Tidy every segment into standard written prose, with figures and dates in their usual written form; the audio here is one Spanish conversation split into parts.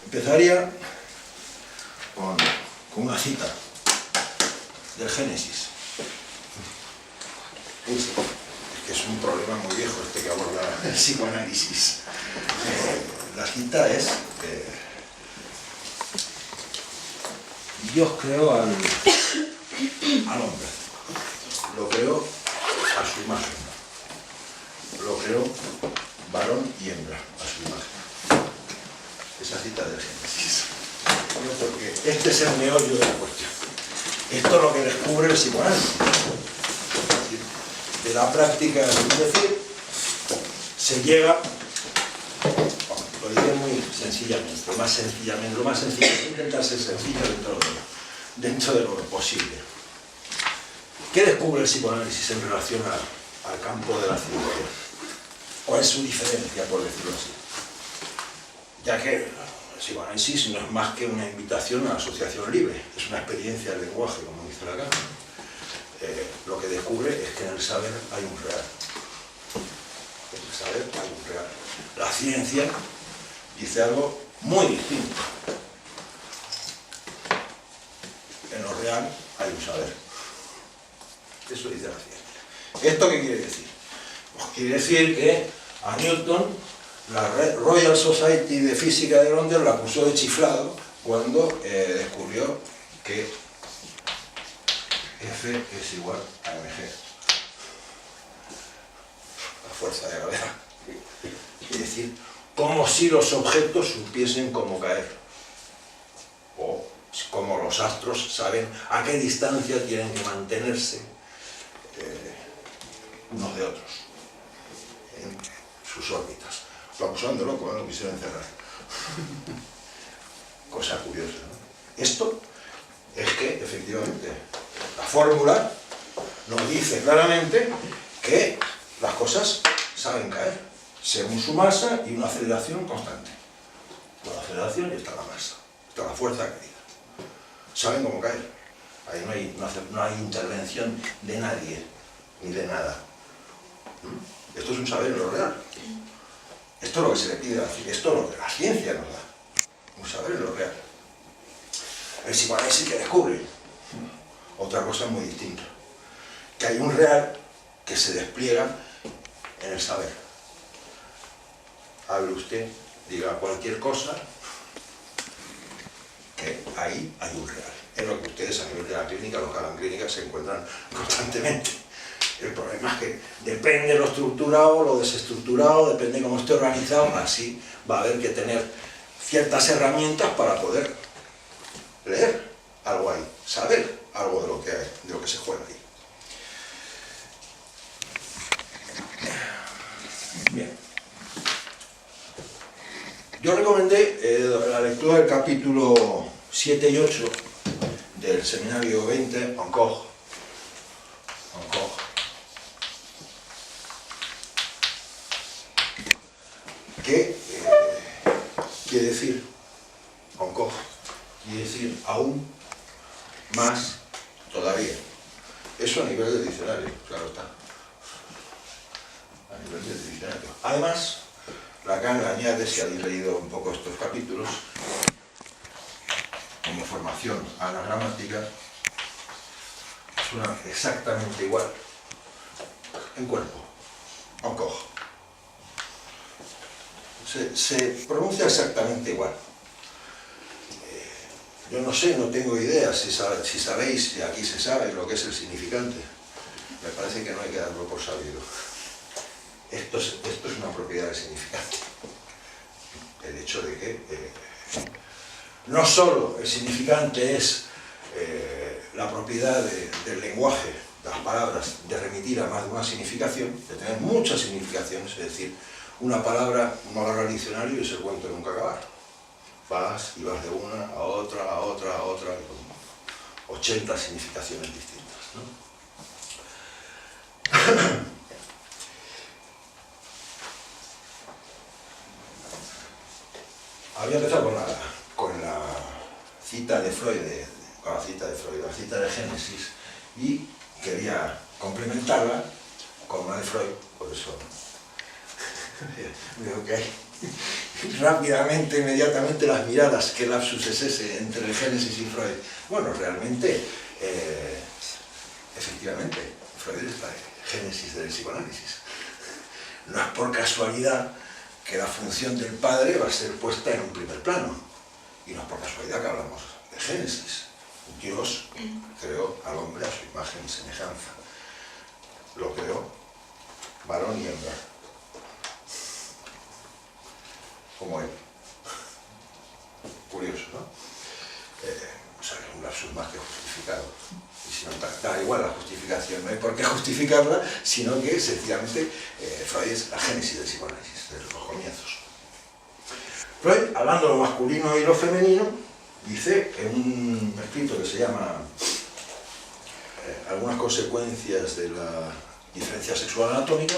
Empezaría con una cita del Génesis. Es que es un problema muy viejo este que aborda el psicoanálisis. La cita es: Dios creó al hombre, lo creó a su imagen, lo creó varón y hembra a su imagen. Esa cita del Génesis. Porque este es el meollo de la cuestión. Esto es lo que descubre el psicoanálisis. De la práctica, es decir, se llega, lo diré muy sencillamente, lo más sencillo es intentar ser sencillo dentro de lo posible. ¿Qué descubre el psicoanálisis en relación al campo de la psicología? ¿Cuál es su diferencia, por decirlo así? Ya que el psicoanálisis no es más que una invitación a la asociación libre, es una experiencia del lenguaje, como dice Lacan. Lo que descubre es que en el saber hay un real. En el saber hay un real. La ciencia dice algo muy distinto. En lo real hay un saber. Eso dice la ciencia. ¿Esto qué quiere decir? Pues quiere decir que a Newton la Royal Society de Física de Londres la acusó de chiflado cuando descubrió que F es igual a mg, la fuerza de gravedad. Es decir, como si los objetos supiesen cómo caer, o como los astros saben a qué distancia tienen que mantenerse unos de otros en sus órbitas. Lo acusaron de loco, ¿eh? Lo quisieron encerrar. Cosa curiosa, ¿no? Esto es que, efectivamente, la fórmula nos dice claramente que las cosas saben caer según su masa y una aceleración constante. Está la aceleración y está la masa, está la fuerza de caída. Saben cómo caer. Ahí no hay intervención de nadie ni de nada. Esto es un saber en lo real. Esto es lo que se le pide a la ciencia, esto es lo que la ciencia nos da. Un saber en lo real. El psicoanálisis que descubre otra cosa muy distinta, que hay un real que se despliega en el saber. Hable usted, diga cualquier cosa, que ahí hay un real. Es lo que ustedes a nivel de la clínica, los que hagan clínica, se encuentran constantemente. El problema es que depende de lo estructurado, lo desestructurado, depende de cómo esté organizado, así va a haber que tener ciertas herramientas para poder leer algo ahí, saber algo de lo que hay, de lo que se juega ahí. Bien. Yo recomendé la lectura del capítulo 7 y 8 del seminario 20, encore, que quiere decir encore, quiere decir aún más todavía. Eso a nivel del diccionario, claro está. A nivel del diccionario. Además, Lacan añade, si habéis leído un poco estos capítulos, como formación a la gramática, suena exactamente igual en cuerpo, encore. Se pronuncia exactamente igual. Yo no sé, no tengo idea si sabéis, si aquí se sabe lo que es el significante. Me parece que no hay que darlo por sabido. Esto es una propiedad del significante. El hecho de que no solo el significante es la propiedad del lenguaje, de las palabras, de remitir a más de una significación, de tener muchas significaciones, es decir, una palabra no la agarra al diccionario y es el cuento de nunca acabar. Vas y vas de una a otra, a otra, a otra, con 80 significaciones distintas, ¿no? Había empezado con la cita de Freud, la cita de Génesis, y quería complementarla con una de Freud, por eso Veo que hay rápidamente, inmediatamente las miradas, ¿qué lapsus es ese entre el Génesis y Freud? Bueno, realmente, efectivamente, Freud es la génesis del psicoanálisis. No es por casualidad que la función del padre va a ser puesta en un primer plano. Y no es por casualidad que hablamos de Génesis. Dios creó al hombre a su imagen y semejanza. Lo creó varón y hembra, como él. Curioso, ¿no? O sea, es un lapsus más que justificado. Y si no, da igual la justificación, no hay por qué justificarla, sino que sencillamente Freud es la génesis del psicoanálisis, de los comienzos. Freud, hablando de lo masculino y lo femenino, dice en un escrito que se llama Algunas consecuencias de la diferencia sexual anatómica,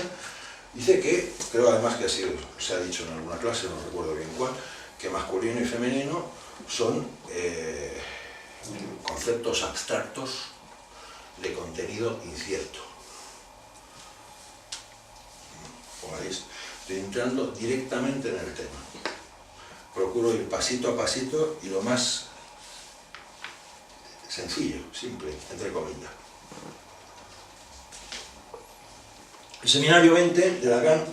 dice que, creo además que se ha dicho en alguna clase, no recuerdo bien cuál, que masculino y femenino son conceptos abstractos de contenido incierto. Como veis, estoy entrando directamente en el tema. Procuro ir pasito a pasito y lo más sencillo, simple, entre comillas. El seminario 20 de Lacan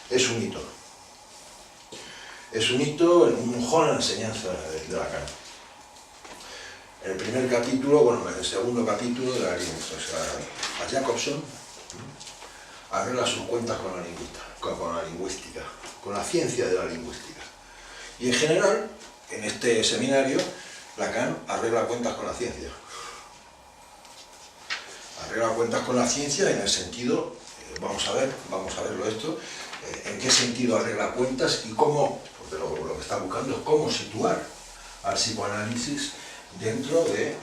es un hito. Es un hito, un mojón en la enseñanza de Lacan. En el primer capítulo, bueno, en el segundo capítulo de la a Jacobson arregla sus cuentas con la lingüística, con la ciencia de la lingüística. Y en general, en este seminario, Lacan arregla cuentas con la ciencia. Arregla cuentas con la ciencia en el sentido, vamos a verlo esto, en qué sentido arregla cuentas y cómo, porque lo que está buscando es cómo situar al psicoanálisis dentro de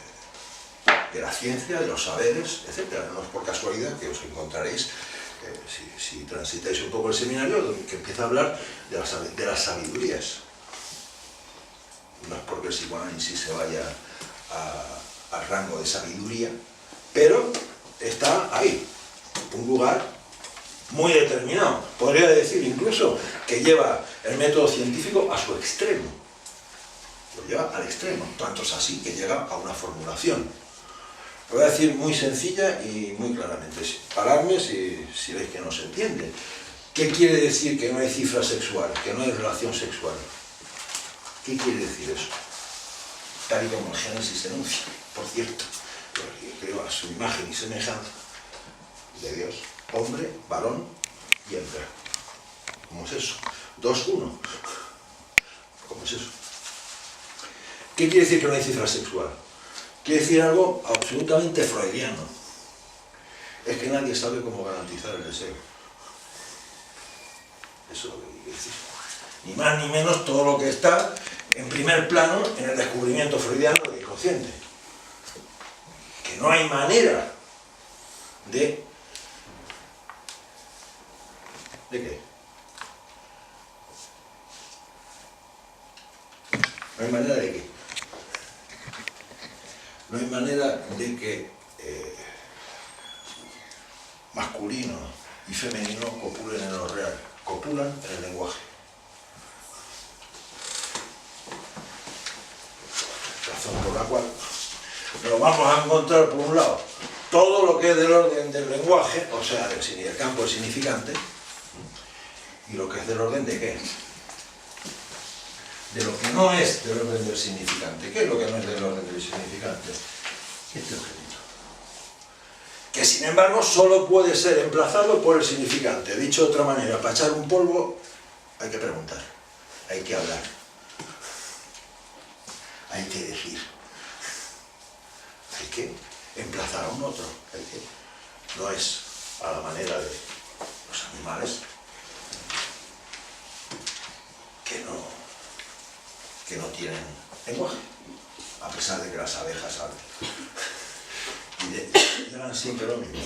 la ciencia, de los saberes, etc. No es por casualidad que os encontraréis, si transitáis un poco el seminario, que empieza a hablar de las sabidurías. No es porque el psicoanálisis se vaya al rango de sabiduría, pero está ahí, un lugar muy determinado. Podría decir incluso que lleva el método científico a su extremo. Lo lleva al extremo, tanto es así que llega a una formulación. Lo voy a decir muy sencilla y muy claramente. Paradme si veis que no se entiende. ¿Qué quiere decir que no hay cifra sexual, que no hay relación sexual? ¿Qué quiere decir eso? Tal y como el Génesis enuncia, por cierto, porque creó a su imagen y semejanza de Dios, hombre, varón y hembra. ¿Cómo es eso? 2-1. ¿Cómo es eso? ¿Qué quiere decir que no hay cifra sexual? Quiere decir algo absolutamente freudiano. Es que nadie sabe cómo garantizar el deseo. Eso es lo que quiere decir. Ni más ni menos todo lo que está en primer plano en el descubrimiento freudiano del inconsciente. Que no hay manera de... ¿De qué? No hay manera de qué. No hay manera de que masculino y femenino copulen en lo real, copulan en el lenguaje. Razón por la cual nos vamos a encontrar, por un lado, todo lo que es del orden del lenguaje, o sea, del campo del significante, y lo que es del orden de qué. De lo que no es del orden del significante. ¿Qué es lo que no es del orden del significante? Este objetito. Que sin embargo solo puede ser emplazado por el significante. Dicho de otra manera, para echar un polvo hay que preguntar, hay que hablar, hay que decir, hay que emplazar a un otro. No es a la manera de los animales que no tienen lenguaje, a pesar de que las abejas hablan. Y eran siempre lo mismo.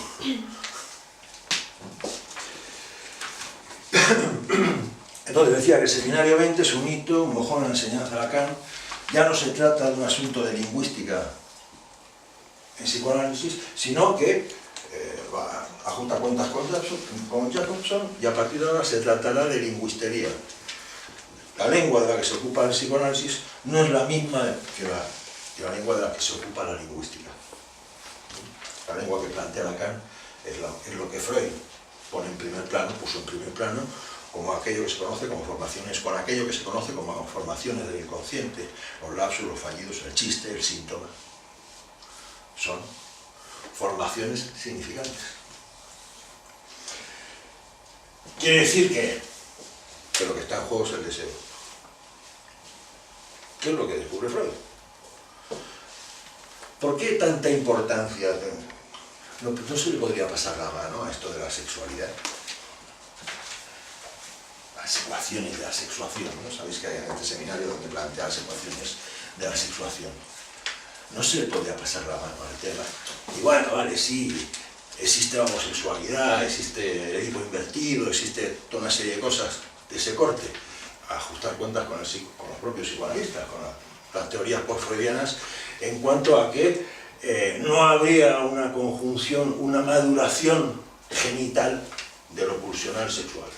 Entonces decía que el seminario 20 es un hito, un mojón en la enseñanza de Lacan. Ya no se trata de un asunto de lingüística en psicoanálisis, sino que va a ajusta cuentas con Jacobson, y a partir de ahora se tratará de lingüistería. La lengua de la que se ocupa el psicoanálisis no es la misma que la lengua de la que se ocupa la lingüística. La lengua que plantea Lacan es lo que Freud puso en primer plano, como aquello que se conoce como formaciones, con aquello que se conoce como formaciones del inconsciente, los lapsus, los fallidos, el chiste, el síntoma. Son formaciones significantes. Quiere decir que lo que está en juego es el deseo. ¿Qué es lo que descubre Freud? ¿Por qué tanta importancia? No se le podría pasar la mano a esto de la sexualidad. Las ecuaciones de la sexuación, ¿no? Sabéis que hay en este seminario donde plantea las ecuaciones de la sexuación. No se le podría pasar la mano al tema. Y bueno, vale, sí, existe la homosexualidad, existe el Edipo invertido, existe toda una serie de cosas de ese corte. Ajustar cuentas con los propios psicoanalistas, con las teorías post-freudianas, en cuanto a que no habría una conjunción, una maduración genital de lo pulsional sexual.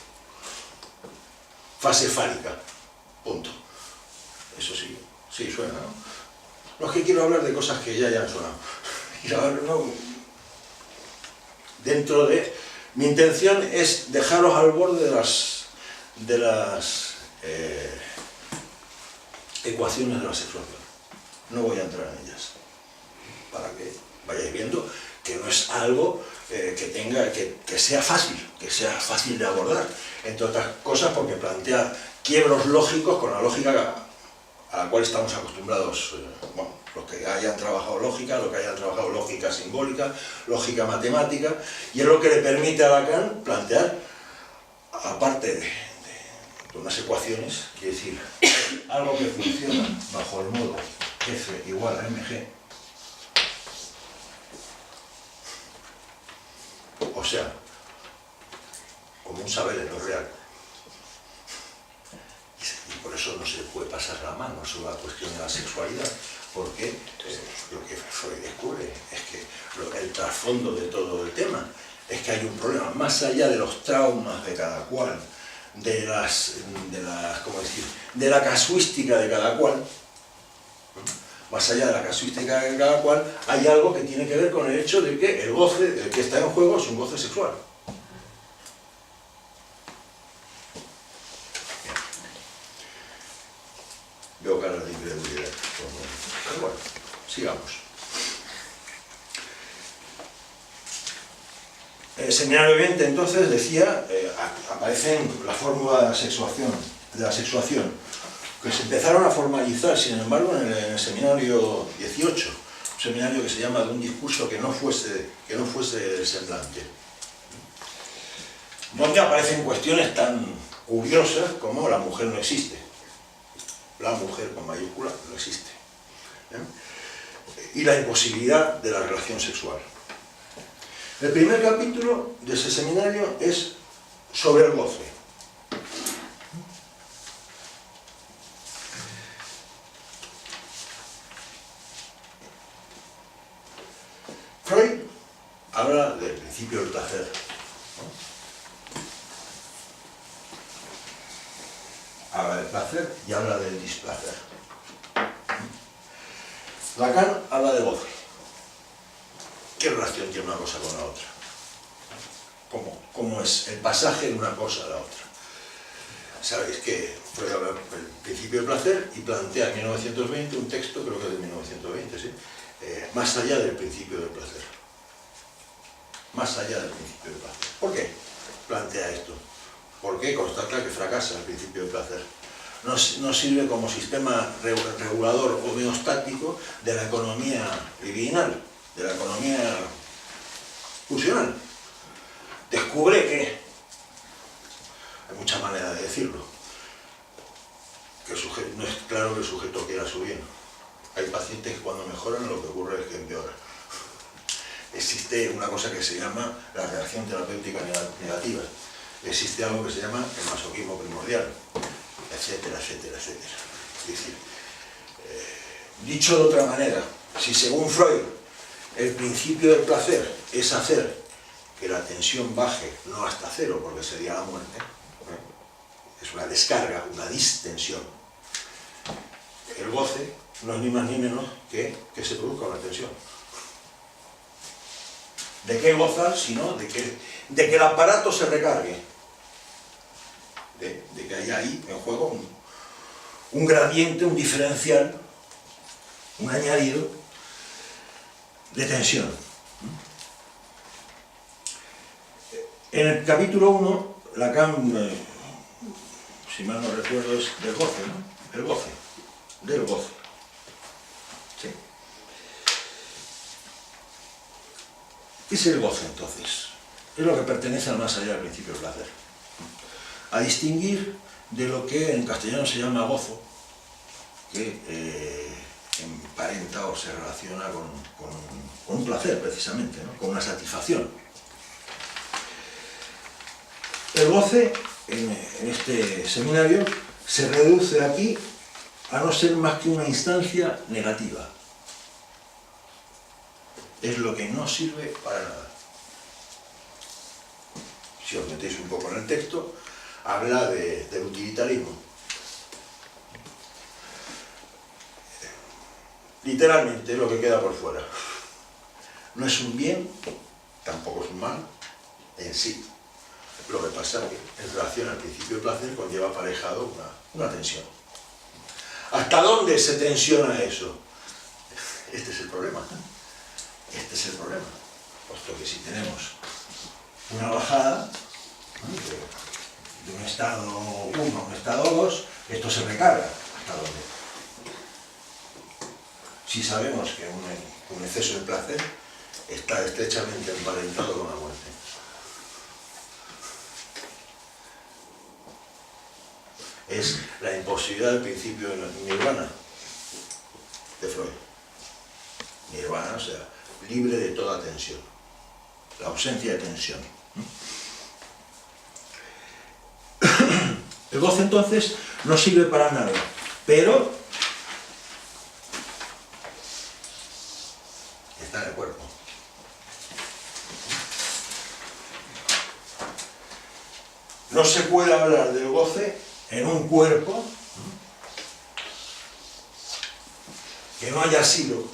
Fase fálica, punto. Eso sí suena, ¿no? No es que quiero hablar de cosas que ya han sonado. Dentro de... Mi intención es dejaros al borde de las ecuaciones de la sexuación. No voy a entrar en ellas, para que vayáis viendo que no es algo que sea fácil de abordar, entre otras cosas porque plantea quiebros lógicos con la lógica a la cual estamos acostumbrados, los que hayan trabajado lógica, los que hayan trabajado lógica simbólica, lógica matemática, y es lo que le permite a Lacan plantear, aparte de unas ecuaciones, quiere decir, algo que funciona bajo el modo F igual a mg, o sea, como un saber en lo real. Y por eso no se puede pasar la mano sobre la cuestión de la sexualidad, porque lo que Freud descubre es que el trasfondo de todo el tema es que hay un problema más allá de los traumas de cada cual, de la casuística de cada cual, más allá de la casuística de cada cual, hay algo que tiene que ver con el hecho de que el goce que está en juego es un goce sexual. Veo caras de incredulidad. Pero bueno, sigamos. El seminario 20, entonces, decía, aparecen la fórmula de la sexuación, que se empezaron a formalizar, sin embargo, en el seminario 18, un seminario que se llama de un discurso que no fuese el semblante, donde aparecen cuestiones tan curiosas como la mujer no existe. La mujer con mayúscula no existe. Y la imposibilidad de la relación sexual. El primer capítulo de ese seminario es sobre el goce. Freud habla del principio del placer, ¿no? Habla del placer y habla del displacer. Lacan habla de goce. ¿Qué relación tiene una cosa con la otra? ¿Cómo es el pasaje de una cosa a la otra? Sabéis que Freud habla del principio del placer y plantea en 1920 un texto, creo que es de 1920, ¿sí? Más allá del principio del placer. Más allá del principio del placer. ¿Por qué plantea esto? Porque constata que fracasa el principio del placer. No sirve como sistema regulador homeostático de la economía libidinal, de la economía pulsional. Descubre que, hay muchas maneras de decirlo, que no es claro que el sujeto quiera su bien. Hay pacientes que cuando mejoran lo que ocurre es que empeoran. Existe una cosa que se llama la reacción terapéutica negativa. Existe algo que se llama el masoquismo primordial, etcétera, etcétera, etcétera. Es decir, dicho de otra manera, si según Freud el principio del placer es hacer que la tensión baje, no hasta cero, porque sería la muerte, es una descarga, una distensión. El goce no es ni más ni menos que se produzca una tensión. ¿De qué gozar? Sino de que el aparato se recargue, de que haya ahí en juego un gradiente, un diferencial, un añadido de tensión. En el capítulo 1, Lacan, si mal no recuerdo, es del goce, ¿no? El goce, del goce. Sí. ¿Qué es el goce, entonces? Es lo que pertenece al más allá del principio del placer. A distinguir de lo que en castellano se llama gozo, que emparenta o se relaciona con un placer, precisamente, ¿no? Con una satisfacción. El goce, en este seminario, se reduce aquí a no ser más que una instancia negativa. Es lo que no sirve para nada. Si os metéis un poco en el texto, habla del utilitarismo. Literalmente lo que queda por fuera. No es un bien, tampoco es un mal en sí. Lo que pasa es que en relación al principio del placer conlleva aparejado una tensión. ¿Hasta dónde se tensiona eso? Este es el problema. Este es el problema. Puesto que si tenemos una bajada de un estado 1 a un estado 2, esto se recarga. ¿Hasta dónde? Si sabemos que un exceso de placer está estrechamente emparentado con la muerte. Es la imposibilidad del principio de nirvana de Freud. Nirvana, o sea, libre de toda tensión. La ausencia de tensión. El goce, entonces, no sirve para nada, pero está en el cuerpo. No se puede hablar del goce en un cuerpo que no haya sido,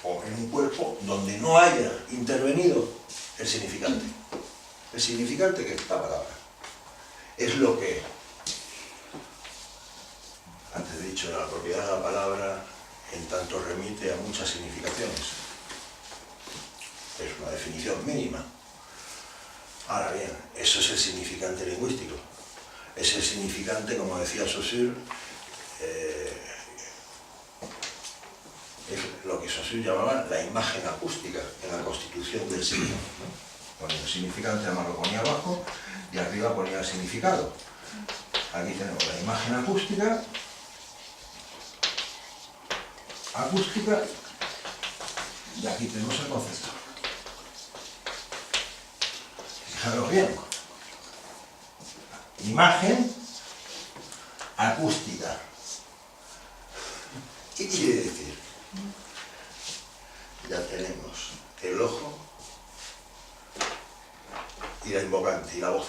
o en un cuerpo donde no haya intervenido el significante. El significante, que es esta palabra, es lo que, antes he dicho, la propiedad de la palabra en tanto remite a muchas significaciones. Es una definición mínima. Ahora bien, eso es el significante lingüístico. Es el significante, como decía Saussure, es lo que Saussure llamaba la imagen acústica en la constitución del signo. Ponía el significante, además lo ponía abajo, y arriba ponía el significado. Aquí tenemos la imagen acústica, y aquí tenemos el concepto. Fijaros bien. Imagen acústica. ¿Qué quiere decir? Ya tenemos el ojo y la invocante y la voz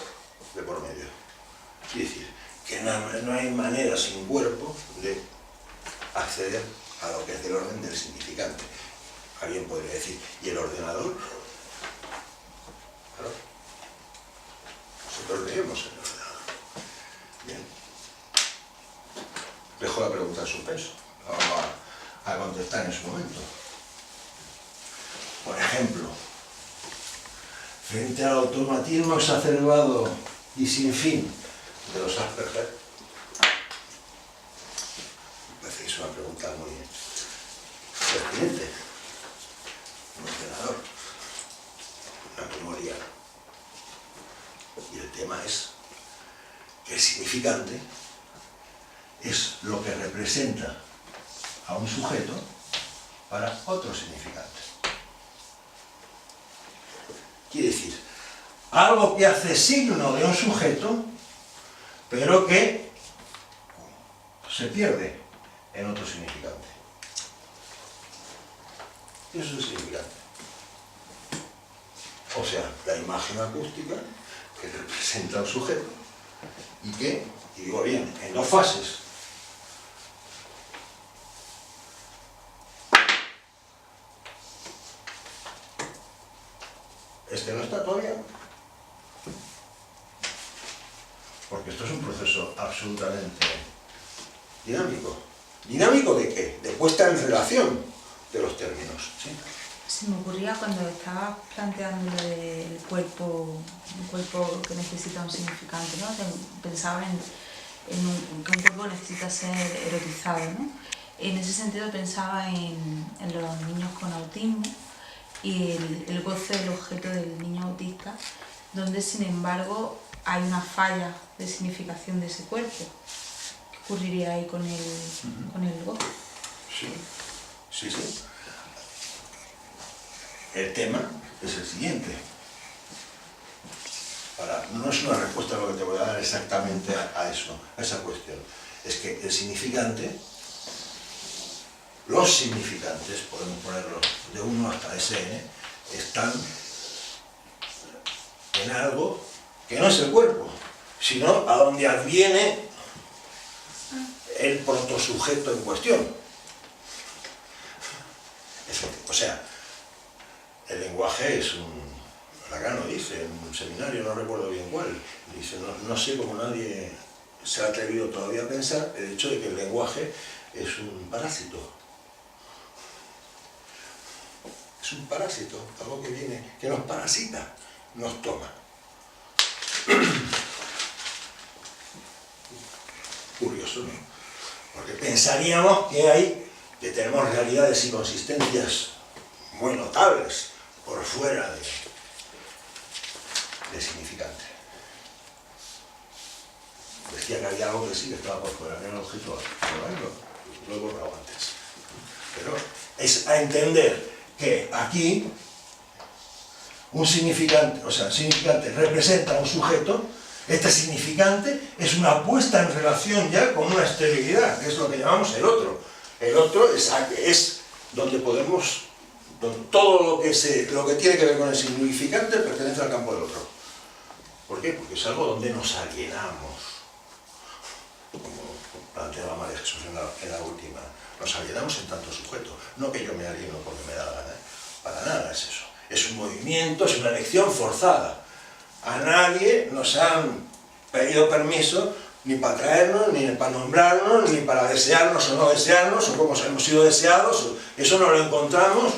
de por medio. Quiere decir que no hay manera sin cuerpo de acceder a lo que es del orden del significante. Alguien podría decir, ¿y el ordenador? Claro. Nosotros leemos el ordenador. Bien. Dejo la pregunta en suspenso. La vamos a contestar en su momento. Por ejemplo, frente al automatismo exacerbado y sin fin de los Asperger, me parece que es una pregunta muy pertinente. Un ordenador, una memoria, y el tema es que el significante es lo que representa a un sujeto para otro significante. Quiere decir, algo que hace signo de un sujeto, pero que se pierde en otro significante. Eso es el significante. o sea, la imagen acústica que representa al sujeto y que, y digo bien, en dos fases. Este no está todavía, porque esto es un proceso absolutamente dinámico. ¿Dinámico de qué? De puesta en relación de los términos, ¿sí? Se me ocurría cuando estabas planteando lo del cuerpo, un cuerpo que necesita un significante, ¿no? Pensaba que un cuerpo necesita ser erotizado, ¿no? En ese sentido pensaba en los niños con autismo y el goce del objeto del niño autista, donde sin embargo hay una falla de significación de ese cuerpo. ¿Qué ocurriría ahí con el goce? Sí, sí, sí. El tema es el siguiente. No es una respuesta a lo que te voy a dar exactamente a eso, a esa cuestión. Es que el significante, los significantes, podemos ponerlos de 1 hasta Sn, están en algo que no es el cuerpo, sino a donde adviene el protosujeto en cuestión. O sea, el lenguaje es Lacan lo dice en un seminario, no recuerdo bien cuál, dice, no sé cómo nadie se ha atrevido todavía a pensar el hecho de que el lenguaje es un parásito. Es un parásito, algo que viene, que nos parasita, nos toma. Curioso, ¿no? Porque pensaríamos que tenemos realidades y consistencias muy notables por fuera de significante. Decía que había algo que sí que estaba por fuera, que era el objeto, pero lo he borrado antes. Pero es a entender que aquí un significante, o sea, el significante representa a un sujeto, este significante es una puesta en relación ya con una esterilidad, que es lo que llamamos el otro. El otro es donde podemos, todo lo que tiene que ver con el significante pertenece al campo del otro. ¿Por qué? Porque es algo donde nos alienamos, como planteaba María Jesús en la última. Nos alienamos en tanto sujeto, no que yo me alieno porque me da la gana, para nada es eso. Es un movimiento, es una elección forzada. A nadie nos han pedido permiso ni para traernos, ni para nombrarnos, ni para desearnos o no desearnos, o cómo hemos sido deseados. Eso no lo encontramos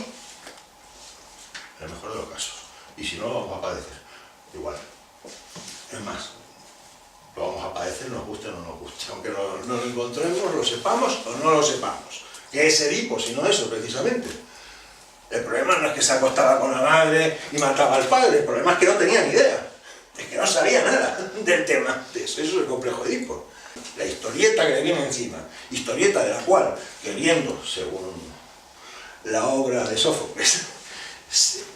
en el mejor de los casos. Y si no, lo vamos a padecer igual. Es más, lo vamos a padecer, nos guste o no nos guste. Aunque no lo encontremos, lo sepamos o no lo sepamos. ¿Qué es Edipo, sino eso, precisamente? El problema no es que se acostaba con la madre y mataba al padre, el problema es que no tenía ni idea, es que no sabía nada del tema. Eso es el complejo de Edipo. La historieta que le viene encima, historieta de la cual, queriendo, según la obra de Sófocles,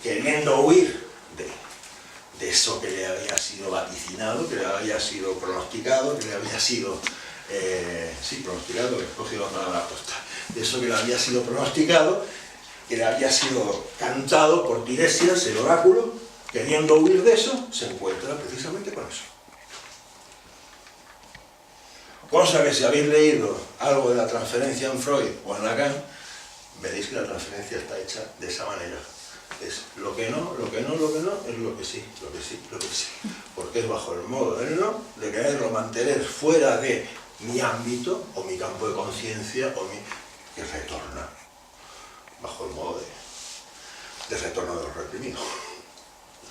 queriendo huir de eso que le había sido vaticinado, que le había sido pronosticado, que le había sido, pronosticado, he cogido la palabra aposta, de eso que le había sido pronosticado, que le había sido cantado por Tiresias, el oráculo, queriendo huir de eso, se encuentra precisamente con eso. Cosa que si habéis leído algo de la transferencia en Freud o en Lacan, veréis que la transferencia está hecha de esa manera. Es lo que no, lo que no, lo que no, es lo que sí, lo que sí, lo que sí. Porque es bajo el modo del no, de quererlo mantener fuera de mi ámbito, o mi campo de conciencia, que retorna. Bajo el modo de retorno de lo reprimido.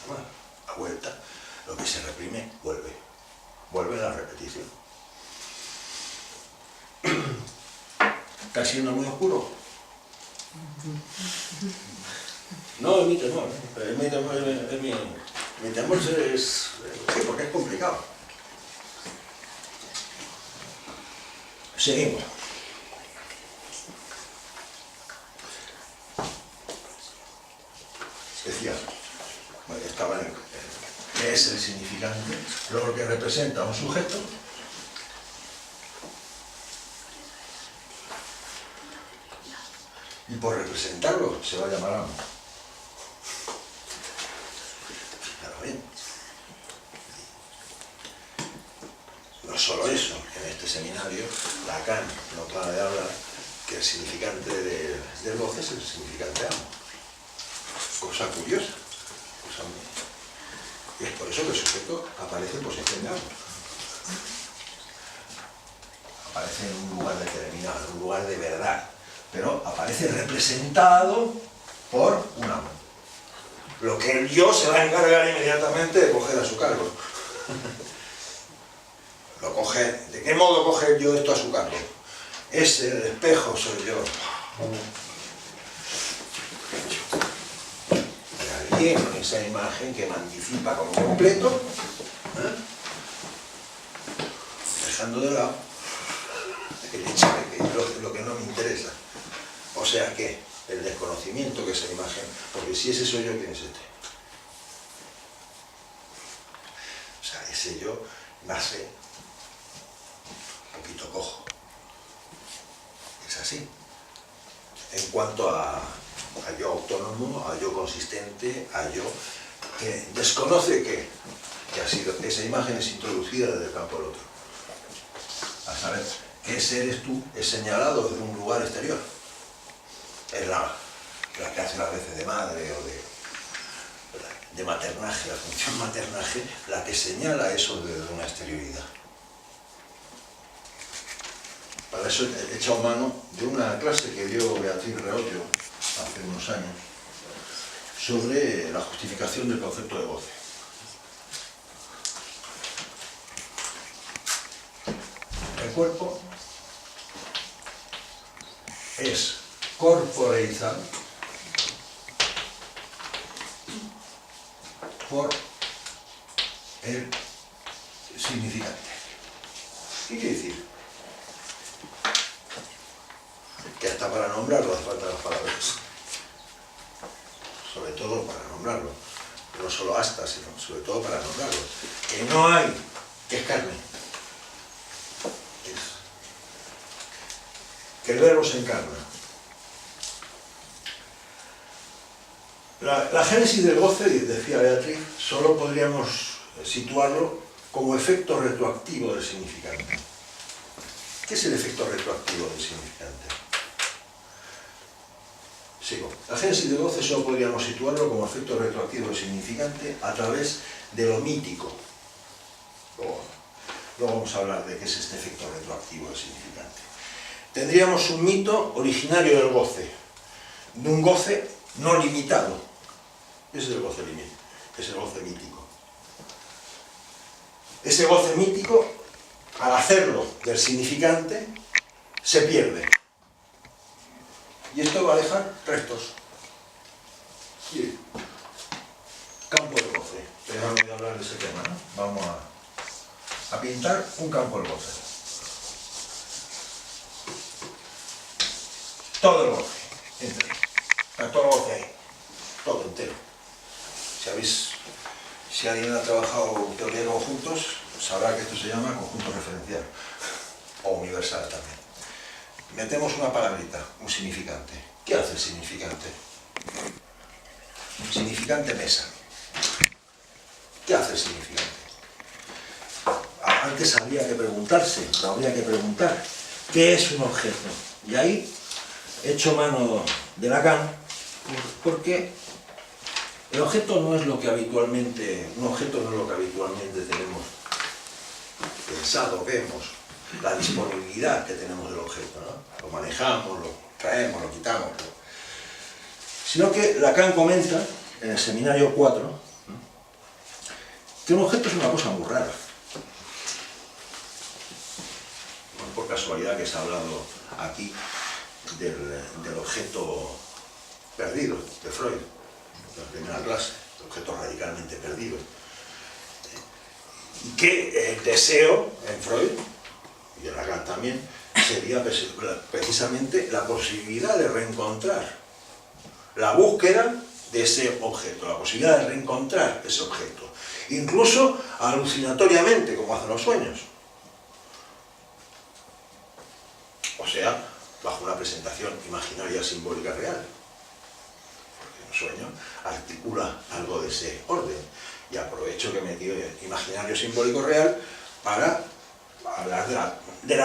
Bueno, a vuelta, lo que se reprime vuelve. Vuelve a la repetición. ¿Está siendo muy oscuro? No, es mi temor. Mi temor es... Sí, porque es complicado. Seguimos. Decía, estaba en qué es el significante, lo que representa a un sujeto, y por representarlo se va a llamar amo. También. No solo eso, en este seminario Lacan no para de hablar que el significante del goce es el significante amo. Cosa curiosa. Y es por eso que el sujeto aparece en posición de amo. Aparece en un lugar determinado, en un lugar de verdad, pero aparece representado por un amo. Lo que el yo se va a encargar inmediatamente de coger a su cargo. Lo coge, ¿de qué modo coge el yo esto a su cargo? Es el espejo, soy yo. Y alguien con esa imagen que me anticipa como completo, dejando de lado el hecho de que lo que no me interesa. O sea que el desconocimiento que esa imagen, porque si ese soy yo, ¿quién es este? O sea, ese yo nace un poquito cojo. Es así. En cuanto a yo autónomo, a yo consistente, a yo que desconoce que ha sido, esa imagen es introducida desde el campo del otro. A saber, que ese eres tú es señalado desde un lugar exterior. Es la que hace las veces de madre o de maternaje, la función maternaje, la que señala eso desde una exterioridad. Para eso he echado mano de una clase que dio Beatriz Reollo hace unos años sobre la justificación del concepto de goce. El cuerpo es corporeizado por el significante. ¿Qué quiere decir? Que hasta para nombrarlo hace falta las palabras. Sobre todo para nombrarlo. No solo hasta, sino sobre todo para nombrarlo. Que no hay, que es carne. Que el verbo se encarna. La génesis del goce, decía Beatriz, solo podríamos situarlo como efecto retroactivo del significante. ¿Qué es el efecto retroactivo del significante? Sigo. La génesis del goce solo podríamos situarlo como efecto retroactivo del significante a través de lo mítico. Luego vamos a hablar de qué es este efecto retroactivo del significante. Tendríamos un mito originario del goce, de un goce no limitado. Ese es el goce límite, es el goce mítico. Ese goce mítico, al hacerlo del significante, se pierde. Y esto va a dejar restos. Sí. Campo de goce. Dejadme de hablar de ese tema, ¿no? Vamos a pintar un campo de goce. Todo el goce. Entero. Todo el goce ahí. Todo entero. Si alguien ha trabajado teoría de conjuntos, sabrá que esto se llama conjunto referencial. O universal también. Metemos una palabrita, un significante. ¿Qué hace el significante? Significante mesa. ¿Qué hace el significante? Antes habría que preguntarse, habría que preguntar, ¿qué es un objeto? Y ahí he hecho mano de Lacan, porque el objeto no es lo que habitualmente, un objeto no es lo que habitualmente tenemos pensado, vemos, la disponibilidad que tenemos del objeto, ¿no? Lo manejamos, lo traemos, lo quitamos, sino que Lacan comenta en el seminario 4, ¿no?, que un objeto es una cosa muy rara. No es por casualidad que se ha hablado aquí del objeto perdido de Freud, en la primera clase, el objeto radicalmente perdido. Y que el deseo en Freud, y en Lacan también, sería precisamente la posibilidad de reencontrar, la búsqueda de ese objeto, la posibilidad de reencontrar ese objeto, incluso alucinatoriamente, como hacen los sueños. O sea, bajo una presentación imaginaria simbólica real. Porque un sueño articula algo de ese orden. Y aprovecho que he metido imaginario simbólico real para hablar de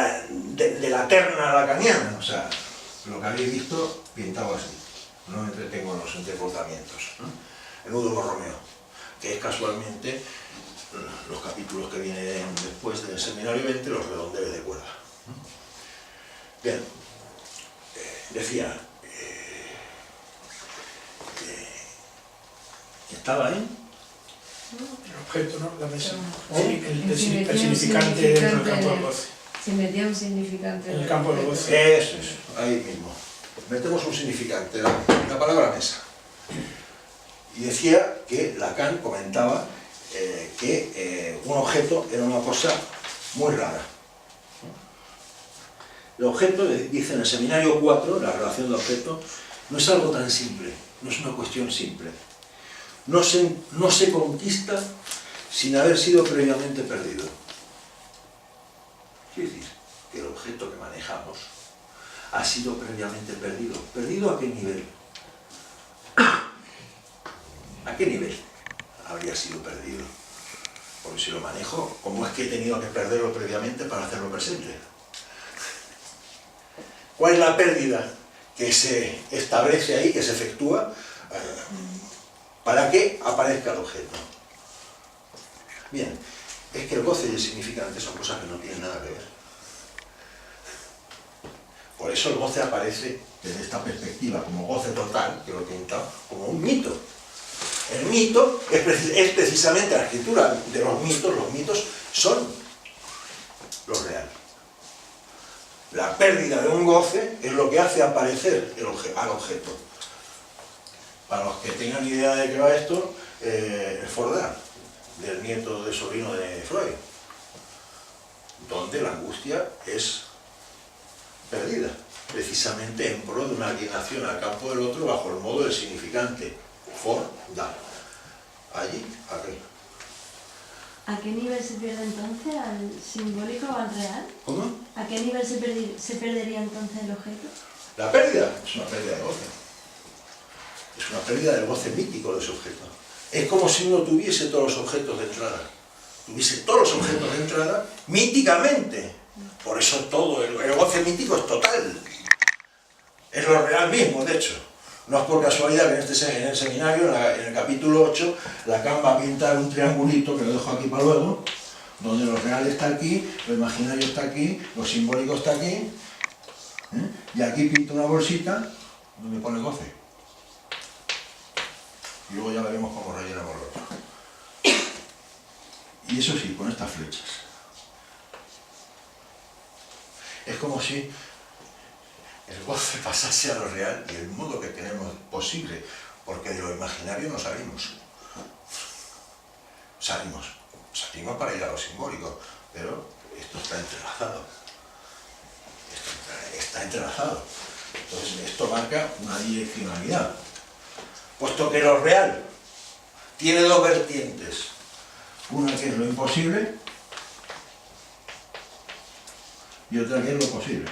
la terna lacaniana. O sea, lo que habéis visto pintado así. No me entretengo en los entrecruzamientos, ¿no? El nudo Borromeo, que es casualmente los capítulos que vienen después del seminario 20, los redondeles de cuerda. Bien, decía, ¿estaba ahí? El objeto, ¿no? La mesa. Sí, El significante dentro del campo del goce. Se metía un significante En el campo del goce. Eso es, ahí mismo. Metemos un significante, la palabra mesa. Y decía que Lacan comentaba que un objeto era una cosa muy rara. El objeto, dice en el seminario 4, la relación de objeto, no es algo tan simple, no es una cuestión simple. No se conquista sin haber sido previamente perdido. Quiere decir que el objeto que manejamos ha sido previamente perdido. ¿Perdido a qué nivel? ¿A qué nivel habría sido perdido? Porque si lo manejo, ¿cómo es que he tenido que perderlo previamente para hacerlo presente? ¿Cuál es la pérdida que se establece ahí, que se efectúa para que aparezca el objeto? Bien, es que el goce y el significante son cosas que no tienen nada que ver. Por eso el goce aparece desde esta perspectiva, como goce total, que lo he pintado, como un mito. El mito es precisamente la escritura de los mitos son lo real. La pérdida de un goce es lo que hace aparecer al objeto. Para los que tengan idea de qué va esto, el Fordán, del nieto de sobrino de Freud, donde la angustia es perdida, precisamente en pro de una alienación al campo del otro bajo el modo del significante. Fordán. Allí, aquí. ¿A qué nivel se pierde entonces? ¿Al simbólico o al real? ¿Cómo? ¿A qué nivel se perdería entonces el objeto? La pérdida es una pérdida de goce. Es una pérdida del goce mítico de ese objeto. Es como si uno tuviese todos los objetos de entrada. Tuviese todos los objetos de entrada míticamente. Por eso todo, el goce mítico es total. Es lo real mismo, de hecho. No es por casualidad que en el seminario, en el capítulo 8, Lacan va a pintar un triangulito, que lo dejo aquí para luego, donde lo real está aquí, lo imaginario está aquí, lo simbólico está aquí, y aquí pinto una bolsita donde pone goce. Y luego ya veremos cómo rellenamos lo otro. Y eso sí, con estas flechas. Es como si el goce pasase a lo real y el modo que tenemos posible, porque de lo imaginario no salimos. Salimos para ir a lo simbólico, pero esto está entrelazado. Está entrelazado. Entonces esto marca una direccionalidad. Puesto que lo real tiene dos vertientes, una que es lo imposible y otra que es lo posible.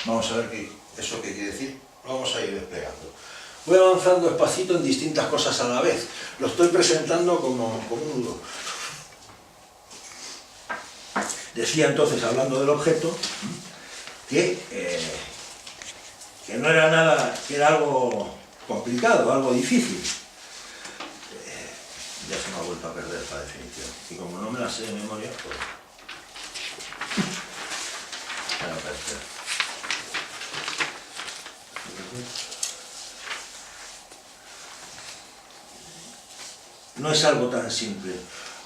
Vamos a ver eso qué quiere decir. Lo vamos a ir desplegando. Voy avanzando despacito en distintas cosas a la vez. Lo estoy presentando como un nudo. Decía entonces, hablando del objeto, que no era nada, que era algo complicado, algo difícil. Ya se me ha vuelto a perder esta definición. Y como no me la sé de memoria, pues... Voy a perder. No es algo tan simple.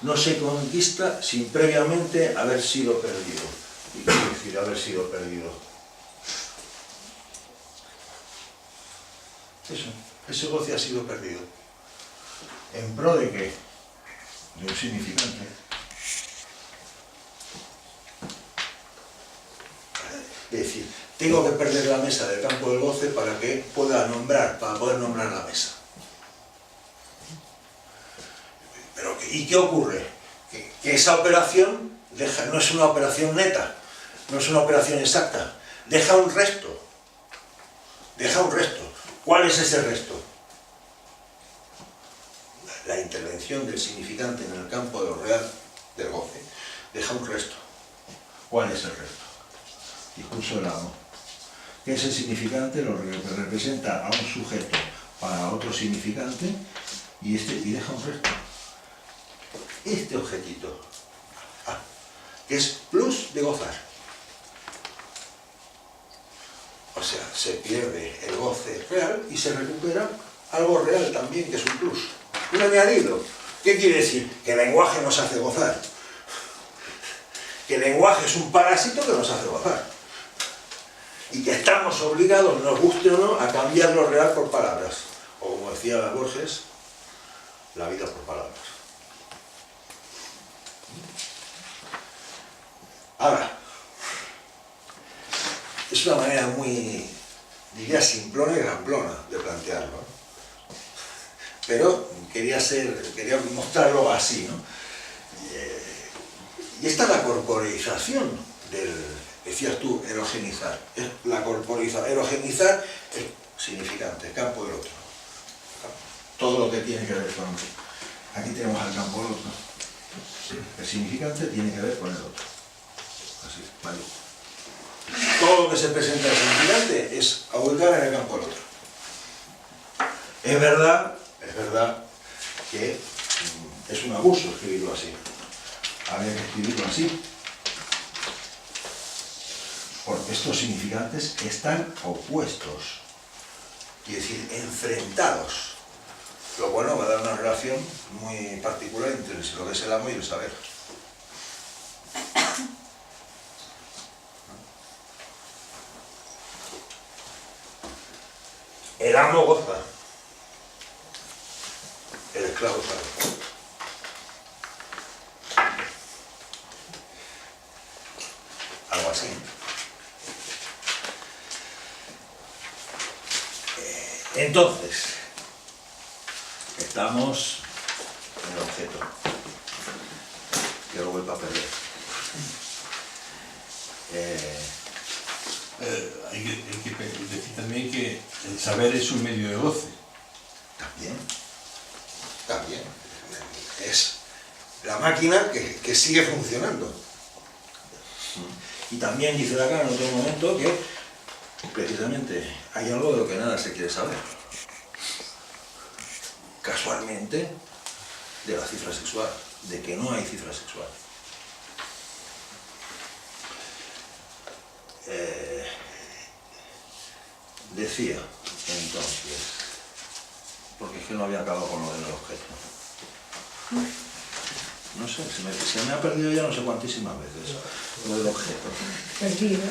No se conquista sin previamente haber sido perdido. ¿Y qué quiere decir haber sido perdido? Eso, ese goce ha sido perdido. ¿En pro de qué? De un significante. Es decir, tengo que perder la mesa del campo del goce para que pueda nombrar, para poder nombrar la mesa. Pero, ¿y qué ocurre? Que esa operación no es una operación neta, no es una operación exacta, deja un resto. Deja un resto. ¿Cuál es ese resto? intervención del significante en el campo de lo real del goce, deja un resto. ¿Cuál es el resto? Discurso del amo. ¿Qué es el significante? Lo que representa a un sujeto para otro significante y deja un resto. Este objetito, que es plus de gozar. O sea, se pierde el goce real y se recupera algo real también, que es un plus. Un añadido. ¿Qué quiere decir? Que el lenguaje nos hace gozar. Que el lenguaje es un parásito que nos hace gozar. Y que estamos obligados, nos guste o no, a cambiar lo real por palabras. O como decía Borges, la vida por palabras. Ahora, es una manera muy, diría, simplona y ramplona de plantearlo, ¿no? Pero quería mostrarlo así, ¿no? Y esta es la corporización del, decías tú, erogenizar. Es la corporización. Erogenizar es significante, el campo del otro. Todo lo que tiene que ver con... Aquí tenemos al campo del otro. El significante tiene que ver con el otro. Así, ¿vale? Todo lo que se presenta al significante es a ubicar en el campo del otro. Es verdad que es un abuso escribirlo así. Habría que escribirlo así. Porque estos significantes están opuestos. Quiere decir, enfrentados. Lo bueno va a dar una relación muy particular entre lo que es el amo y el saber. El amo goza. El esclavo sabe. Algo así. Entonces, estamos en el objeto, que lo vuelvo a perder. Hay que decir también que el saber es un medio de goce. También. Es la máquina que sigue funcionando. Y también dice Lacan en otro momento que precisamente hay algo de lo que nada se quiere saber. Casualmente, de la cifra sexual, de que no hay cifra sexual. Decía, entonces, porque es que no había acabado con lo del objeto. No sé, se me ha perdido ya no sé cuantísimas veces lo del objeto. Perdido.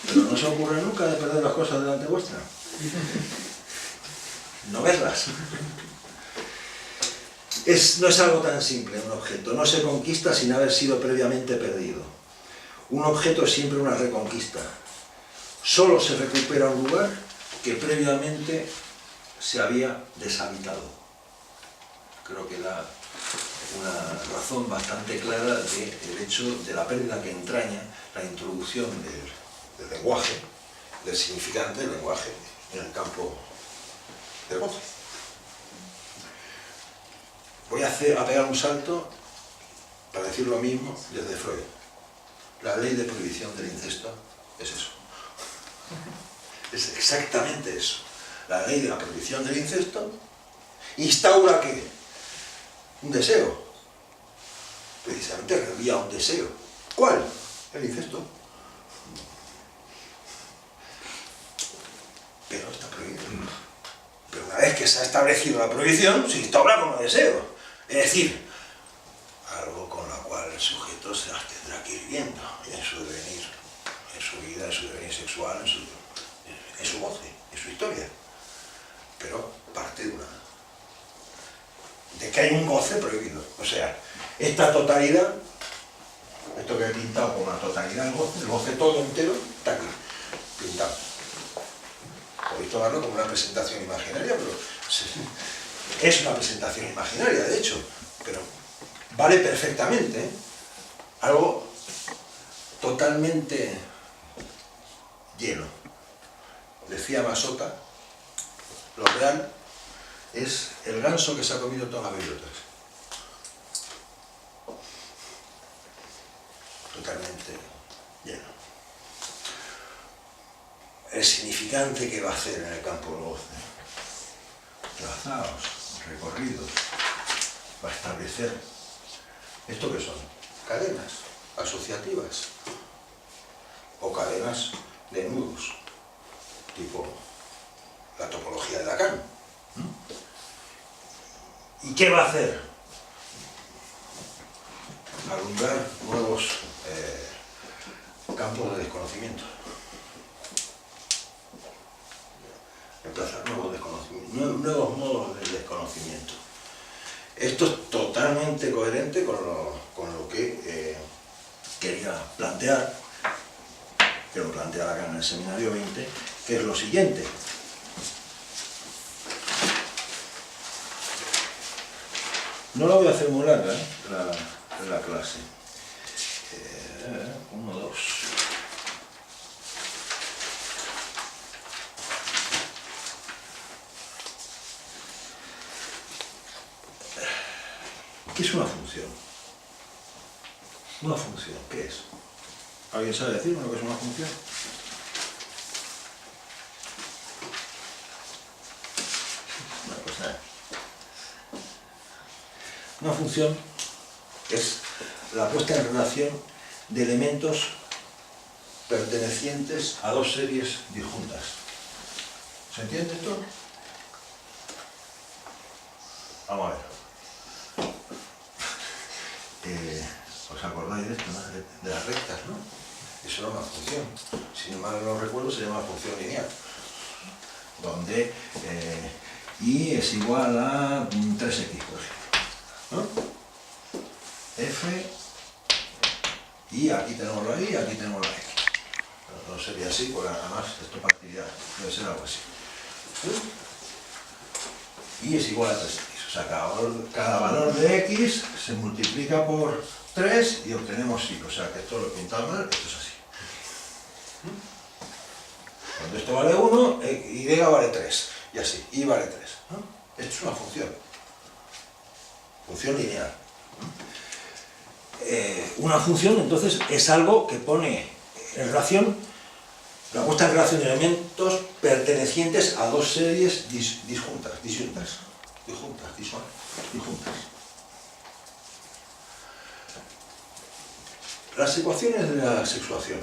Pero no se ocurre nunca de perder las cosas delante vuestra. No verlas. No es algo tan simple un objeto. No se conquista sin haber sido previamente perdido. Un objeto es siempre una reconquista. Solo se recupera un lugar que previamente se había deshabitado. Creo que da una razón bastante clara del hecho de la pérdida que entraña la introducción del lenguaje, del significante del lenguaje en el campo del goce. Voy a pegar un salto para decir lo mismo desde Freud. La ley de prohibición del incesto es eso. Es exactamente eso. La ley de la prohibición del incesto instaura ¿qué? Un deseo. Precisamente reenvía un deseo. ¿Cuál? El incesto. Pero está prohibido. Pero una vez que se ha establecido la prohibición, se instaura como deseo. Es decir, algo con lo cual el sujeto se las tendrá que ir viendo en su devenir, en su vida, en su devenir sexual, en su goce, en su historia. Pero parte de que hay un goce prohibido. O sea, esta totalidad, esto que he pintado como la totalidad del goce, el goce todo entero, está aquí, pintado. Podéis tomarlo como una presentación imaginaria, pero es una presentación imaginaria, de hecho, pero vale perfectamente, ¿eh? Algo totalmente lleno. Decía Masota, lo real es el ganso que se ha comido todas las bellotas. Totalmente lleno. El significante que va a hacer en el campo de goce, trazados, recorridos, va a establecer, ¿esto qué son? Cadenas asociativas o cadenas de nudos, tipo la topología de Lacan. ¿Y qué va a hacer? Alumbrar nuevos campos de desconocimiento. Emplazar nuevos modos de desconocimiento. Esto es totalmente coherente con lo que quería plantear, que lo plantea Lacan en el seminario 20, que es lo siguiente. No la voy a hacer muy larga, la clase. 1, 2. ¿Qué es una función? ¿Una función qué es? ¿Alguien sabe decirme lo que es una función? Una función es la puesta en relación de elementos pertenecientes a dos series disjuntas. ¿Se entiende esto? Vamos a ver. ¿Os acordáis de esto, no? De las rectas, ¿no? Eso era una función. Si no mal no recuerdo, se llama función lineal. Donde y es igual a 3x, por ejemplo, ¿no? F, y aquí tenemos la y, aquí tenemos la x. No sería así, porque además esto partiría, debe ser algo así. Y es igual a 3x. O sea, cada valor de x se multiplica por 3 y obtenemos y. O sea, que esto lo he pintado mal, esto es así. Cuando esto vale 1, y vale 3. Y así, y vale 3. ¿No? Esto es una función. Función lineal. Una función, entonces, es algo que pone en relación, la puesta en relación de elementos pertenecientes a dos series disjuntas. Las ecuaciones de la sexuación.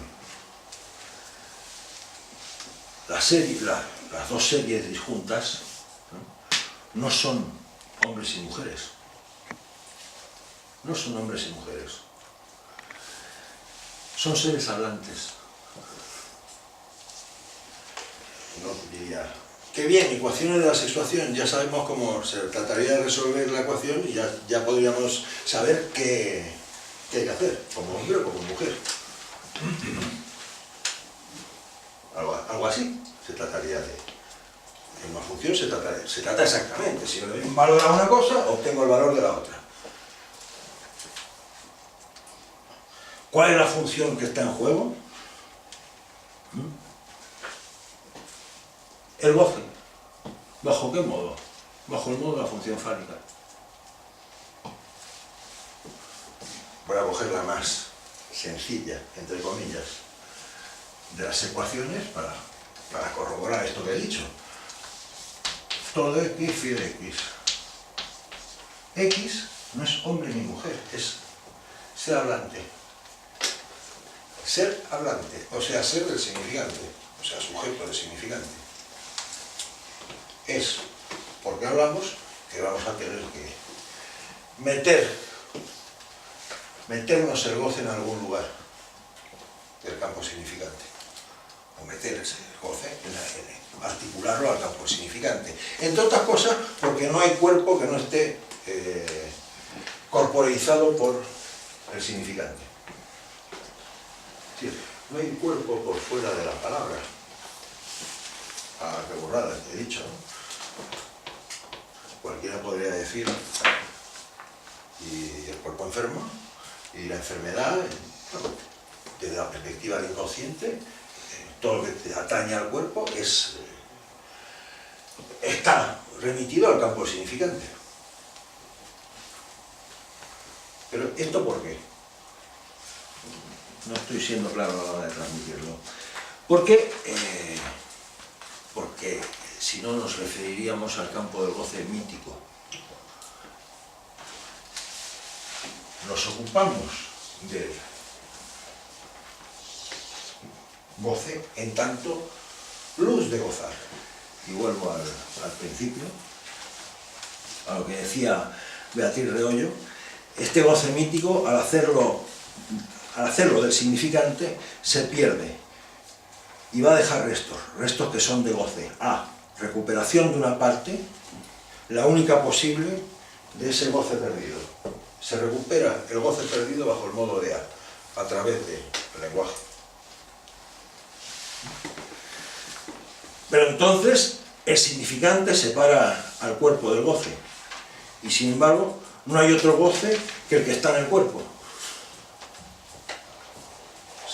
Las dos series disjuntas, no son hombres y mujeres. No son hombres y mujeres. Son seres hablantes. No diría, qué bien, ecuaciones de la sexuación, ya sabemos cómo se trataría de resolver la ecuación y ya podríamos saber qué hay que hacer, como hombre o como mujer. Algo así se trataría de. En una función se trata exactamente. Si yo le doy un valor a una cosa, obtengo el valor de la otra. ¿Cuál es la función que está en juego? El goce. ¿Bajo qué modo? Bajo el modo de la función fálica. Voy a coger la más sencilla, entre comillas, de las ecuaciones para corroborar esto que he dicho. Todo x phi de x. X no es hombre ni mujer, es ser hablante. Ser hablante, o sea, ser del significante, o sea, sujeto del significante. Es porque hablamos que vamos a tener que meternos el goce en algún lugar del campo significante. O meterse el goce, articularlo al campo significante. Entre otras cosas, porque no hay cuerpo que no esté corporeizado por el significante. Es decir, no hay cuerpo por fuera de la palabra. Ah, qué burrada te he dicho, ¿no? Cualquiera podría decir, y el cuerpo enfermo, y la enfermedad, bueno, desde la perspectiva del inconsciente, todo lo que te atañe al cuerpo está remitido al campo del significante. Pero ¿esto por qué? No estoy siendo claro a la hora de transmitirlo. Porque si no nos referiríamos al campo del goce mítico. Nos ocupamos del goce en tanto plus de gozar. Y vuelvo al principio, a lo que decía Beatriz Reollo. Este goce mítico, al hacerlo del significante, se pierde y va a dejar restos que son de goce. A, recuperación de una parte, la única posible de ese goce perdido. Se recupera el goce perdido bajo el modo de a través del lenguaje. Pero entonces el significante separa al cuerpo del goce, y sin embargo no hay otro goce que el que está en el cuerpo.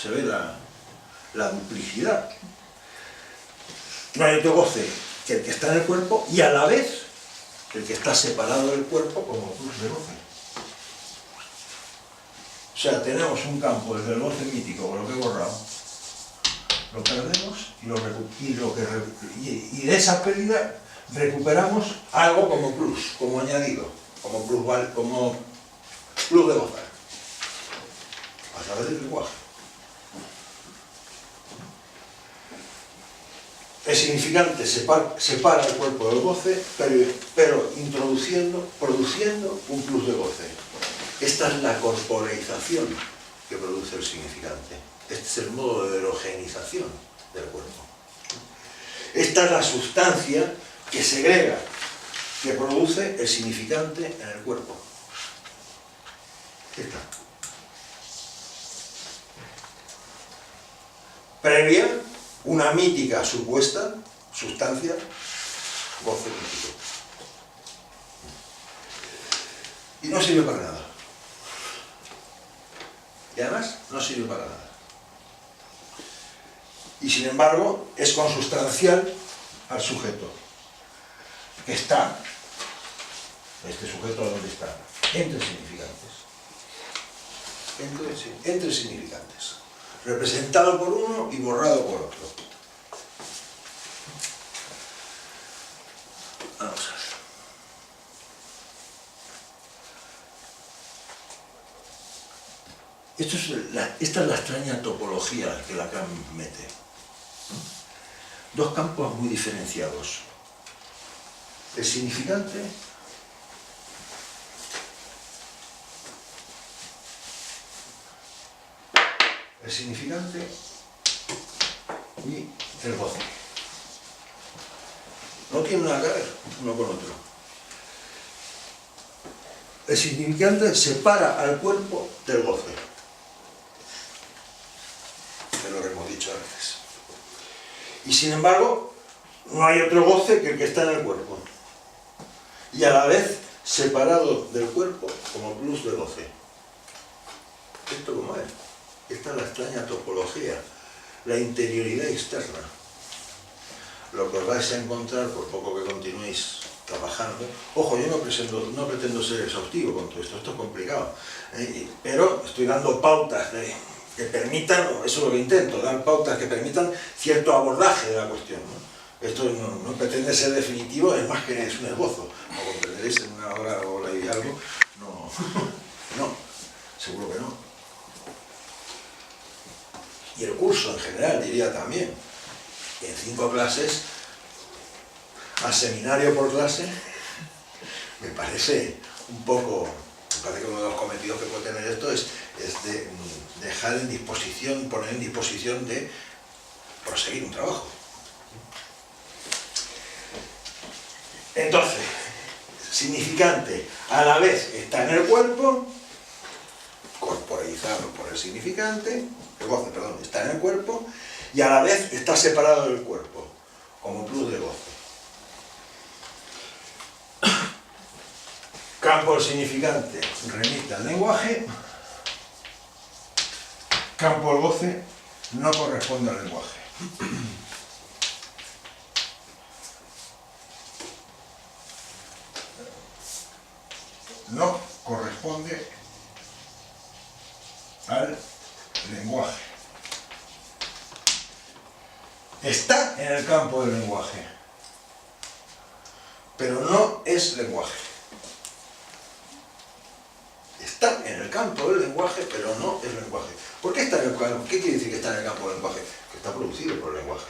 Se ve la duplicidad. No hay otro goce que el que está en el cuerpo y a la vez el que está separado del cuerpo como plus de goce. O sea, tenemos un campo desde el goce mítico, con lo que he borrado, lo perdemos y de esa pérdida recuperamos algo como plus, como añadido, como plus de gozar, a través del lenguaje. El significante separa el cuerpo del goce, pero produciendo un plus de goce. Esta es la corporeización que produce el significante. Este es el modo de erogenización del cuerpo. Esta es la sustancia que segrega, que produce el significante en el cuerpo. Esta. Previa, una mítica supuesta sustancia, goce mítico. Y no sirve para nada. Y además no sirve para nada. Y sin embargo es consustancial al sujeto, que está, este sujeto ¿dónde está? Entre significantes. Entre significantes. Representado por uno y borrado por otro. Vamos a ver. Esta es la extraña topología que Lacan mete. Dos campos muy diferenciados. El significante y el goce. No tiene nada que ver uno con otro. El significante separa al cuerpo del goce. Es lo que hemos dicho antes. Y sin embargo, no hay otro goce que el que está en el cuerpo. Y a la vez separado del cuerpo como plus de goce. ¿Esto cómo es? Esta es la extraña topología, la interioridad externa. Lo que os vais a encontrar, por poco que continuéis trabajando. Ojo, yo no pretendo ser exhaustivo con todo esto, esto es complicado. Pero estoy dando pautas que permitan, eso es lo que intento, dar pautas que permitan cierto abordaje de la cuestión, ¿no? Esto no pretende ser definitivo, es más que es un esbozo. Como comprenderéis en una hora y algo, no, seguro que no. Y el curso en general, diría también, en 5 clases, a seminario por clase, me parece que uno de los cometidos que puede tener esto es de dejar en disposición, poner en disposición de proseguir un trabajo. Entonces, significante a la vez está en el cuerpo, corporeizado por el significante, el goce, perdón, está en el cuerpo, y a la vez está separado del cuerpo, como plus de goce. Campo del significante remite al lenguaje, campo del goce no corresponde al lenguaje. no corresponde al lenguaje. Está en el campo del lenguaje, pero no es lenguaje. Está en el campo del lenguaje, pero no es lenguaje. ¿Por qué está en el campo? ¿Qué quiere decir que está en el campo del lenguaje? Que está producido por el lenguaje.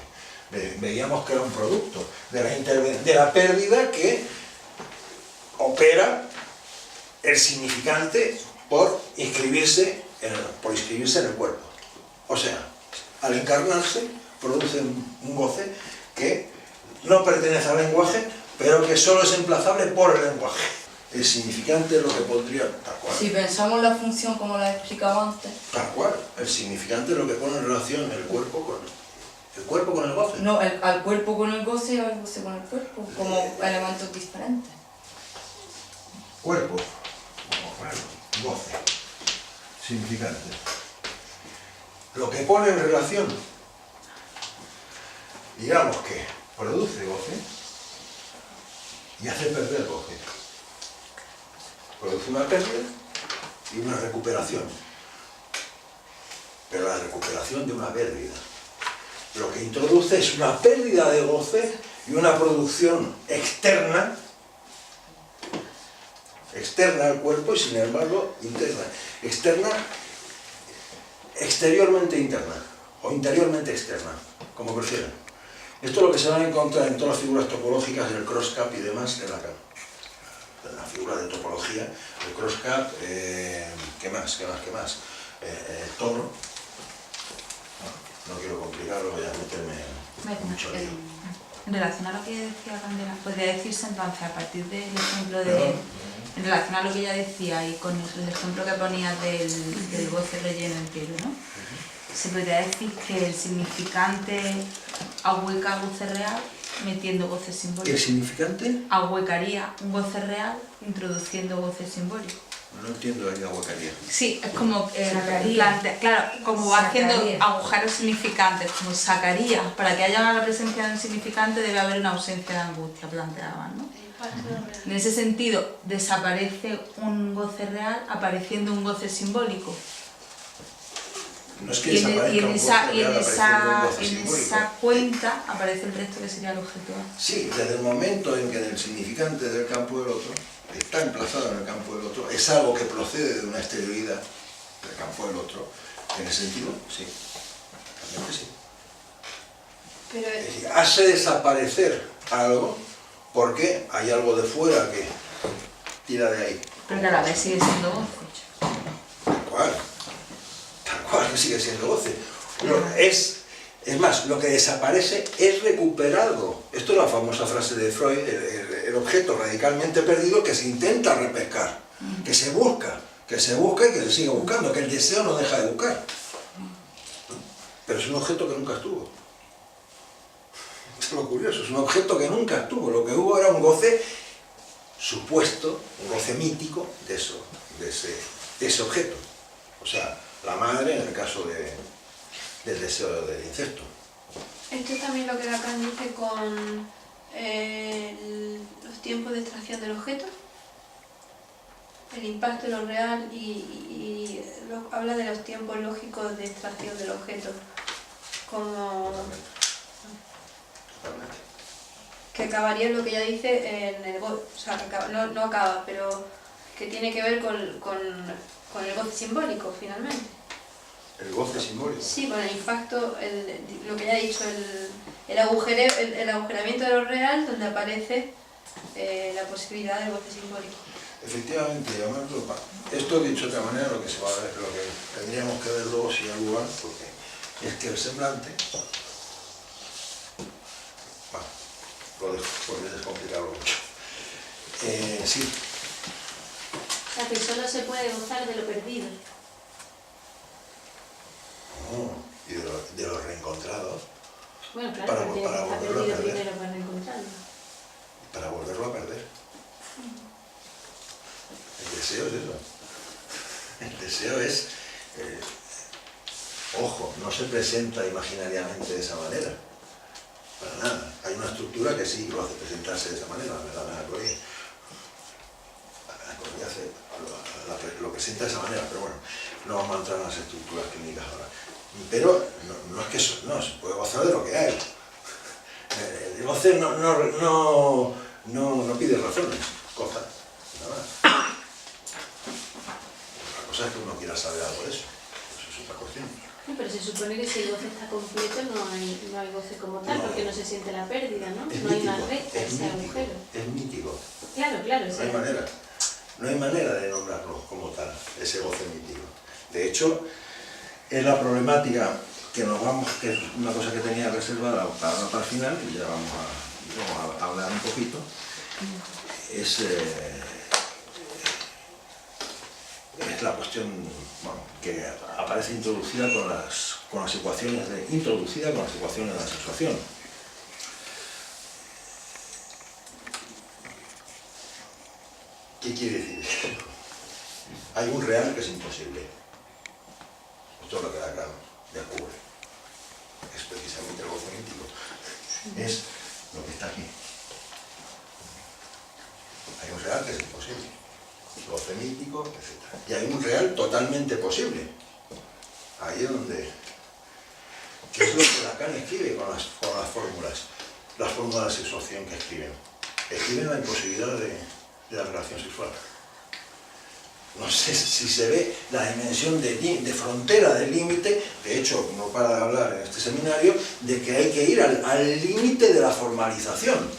Veíamos que era un producto de la pérdida que opera el significante por inscribirse en el cuerpo. O sea, al encarnarse, produce un goce que no pertenece al lenguaje, pero que solo es emplazable por el lenguaje. El significante es lo que pondría tal cual. Si pensamos la función como la he explicado antes. Tal cual. El significante es lo que pone en relación el cuerpo con el goce. No, al cuerpo con el goce y al goce con el cuerpo, como elementos diferentes. Cuerpo, goce, significante. Lo que pone en relación, digamos que produce goce y hace perder goce. Produce una pérdida y una recuperación. Pero la recuperación de una pérdida. Lo que introduce es una pérdida de goce y una producción externa al cuerpo y sin embargo interna. Externa, exteriormente interna o interiormente externa, como prefieran. Esto es lo que se van a encontrar en todas las figuras topológicas del cross-cap y demás en la figura de topología, el cross-cap, ¿qué más? El tono. No quiero complicarlo, voy a meterme mucho lío. En relación a lo que decía Candela, podría decirse entonces, a partir del ejemplo de... En relación a lo que ella decía y con el ejemplo que ponía del goce relleno entero, ¿no? Se podría decir que el significante ahueca goce real metiendo goce simbólico. ¿El significante? Ahuecaría un goce real introduciendo goce simbólico. No entiendo ahí ahuecaría. Sí, es como Sacaría. claro, como va haciendo Sacaría. agujeros significantes, como sacaría, para que haya una presencia de un significante debe haber una ausencia de angustia, planteaban, ¿no? En ese sentido, desaparece un goce real apareciendo un goce simbólico. No es que Y en desaparezca un goce real apareciendo un goce en simbólico. esa cuenta aparece el resto que sería el objeto A. Sí, desde el momento en que el significante del campo del otro está emplazado en el campo del otro, es algo que procede de una exterioridad del campo del otro, en ese sentido, sí, también que sí. Pero Es decir, hace desaparecer algo porque hay algo de fuera que tira de ahí. Pero que a la vez sigue siendo goce. Tal cual que sigue siendo goce. Es más, lo que desaparece es recuperado. Esto es la famosa frase de Freud, el objeto radicalmente perdido que se intenta repescar, que se busca y que se sigue buscando, que el deseo no deja de buscar. Pero es un objeto que nunca estuvo. Esto es lo curioso, es un objeto que nunca estuvo. Lo que hubo era un goce supuesto, un goce mítico de ese objeto. O sea, la madre en el caso del deseo del incesto. Esto es también lo que Lacan dice con los tiempos de extracción del objeto, el impacto de lo real y habla de los tiempos lógicos de extracción del objeto, como Totalmente. que acabaría en lo que ella dice en el goce, o sea, no acaba, pero que tiene que ver con el goce simbólico finalmente. El goce simbólico. Sí, con el impacto, lo que ya he dicho, el agujeramiento de lo real, donde aparece la posibilidad del goce simbólico. Efectivamente, llamarlo. Esto dicho de otra manera, lo que se va a ver, lo que tendríamos que ver luego si hay lugar, porque es que el semblante. Bueno, lo dejo, porque es complicarlo mucho. Sí, O sea, que solo se puede gozar de lo perdido. y de los reencontrados, Bueno, claro, Para porque volverlo está a perdido perder. primero para encontrarlo. para volverlo a perder. El deseo es eso. El deseo es, ojo, no se presenta imaginariamente de esa manera. Para nada. Hay una estructura que sí lo hace presentarse de esa manera, la melancolía. La melancolía hace, lo presenta de esa manera, pero bueno, no vamos a entrar en las estructuras clínicas ahora. Pero no es que eso, no, se puede gozar de lo que hay. El goce no pide razones, goza, nada más. La cosa es que uno quiera saber algo de eso es otra cuestión. Sí, pero se supone que si el goce está completo no hay goce como tal, No. porque no se siente la pérdida, ¿no? Es No hay una mítico, recta, ese agujero. es mítico. Claro, claro, No hay manera. No hay manera de nombrarlo como tal, ese goce mítico. De hecho, es la problemática que nos vamos, que es una cosa que tenía reservada para el final, y ya vamos a hablar un poquito, es la cuestión, bueno, que aparece introducida con las ecuaciones de la sexuación. ¿Qué quiere decir esto? Hay un real que es imposible. Esto es lo que Lacan descubre. Es precisamente el goce mítico. Es lo que está aquí. Hay un real que es imposible. Goce mítico, etc. Y hay un real totalmente posible. Ahí es donde... ¿Qué es lo que Lacan escribe con las fórmulas? Las fórmulas de sexuación que escriben. Escriben la imposibilidad de la relación sexual. No sé si se ve la dimensión de frontera, del límite. De hecho, no para de hablar en este seminario de que hay que ir al límite de la formalización.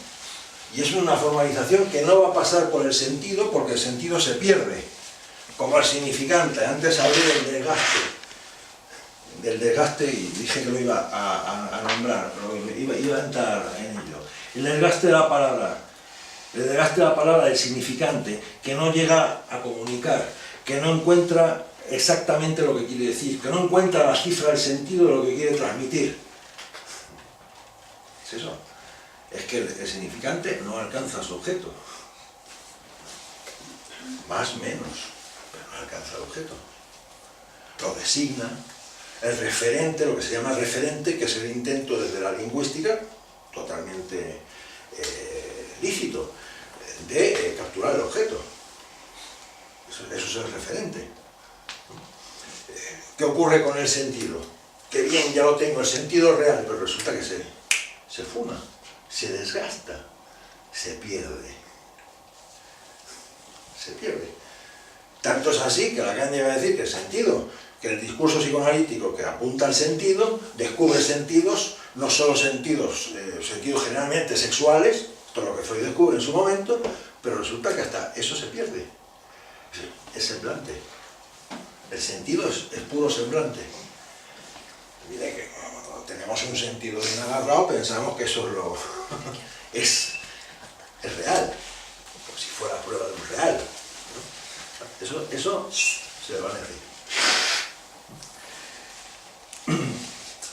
Y es una formalización que no va a pasar por el sentido, porque el sentido se pierde. Como el significante. Antes hablé del desgaste, y dije que lo iba a nombrar, iba a entrar en ello. El desgaste de la palabra. El desgaste de la palabra del significante, que no llega a comunicar, que no encuentra exactamente lo que quiere decir, que no encuentra la cifra del sentido de lo que quiere transmitir. Es eso. Es que el significante no alcanza su objeto. Más o menos, pero no alcanza el objeto. Lo designa. El referente, lo que se llama referente, que es el intento desde la lingüística, totalmente lícito, de capturar el objeto. Eso es el referente. ¿Qué ocurre con el sentido? Que bien, ya lo tengo, el sentido real, pero resulta que se fuma, se desgasta, se pierde. Se pierde. Tanto es así que Lacan llega a decir que el sentido, que el discurso psicoanalítico que apunta al sentido, descubre sentidos, no solo sentidos generalmente sexuales, todo lo que Freud descubre en su momento, pero resulta que hasta eso se pierde. Es semblante. El sentido es puro semblante. Mire que cuando tenemos un sentido bien agarrado pensamos que eso es real, como si fuera prueba de un real, ¿no? Eso se desvanece.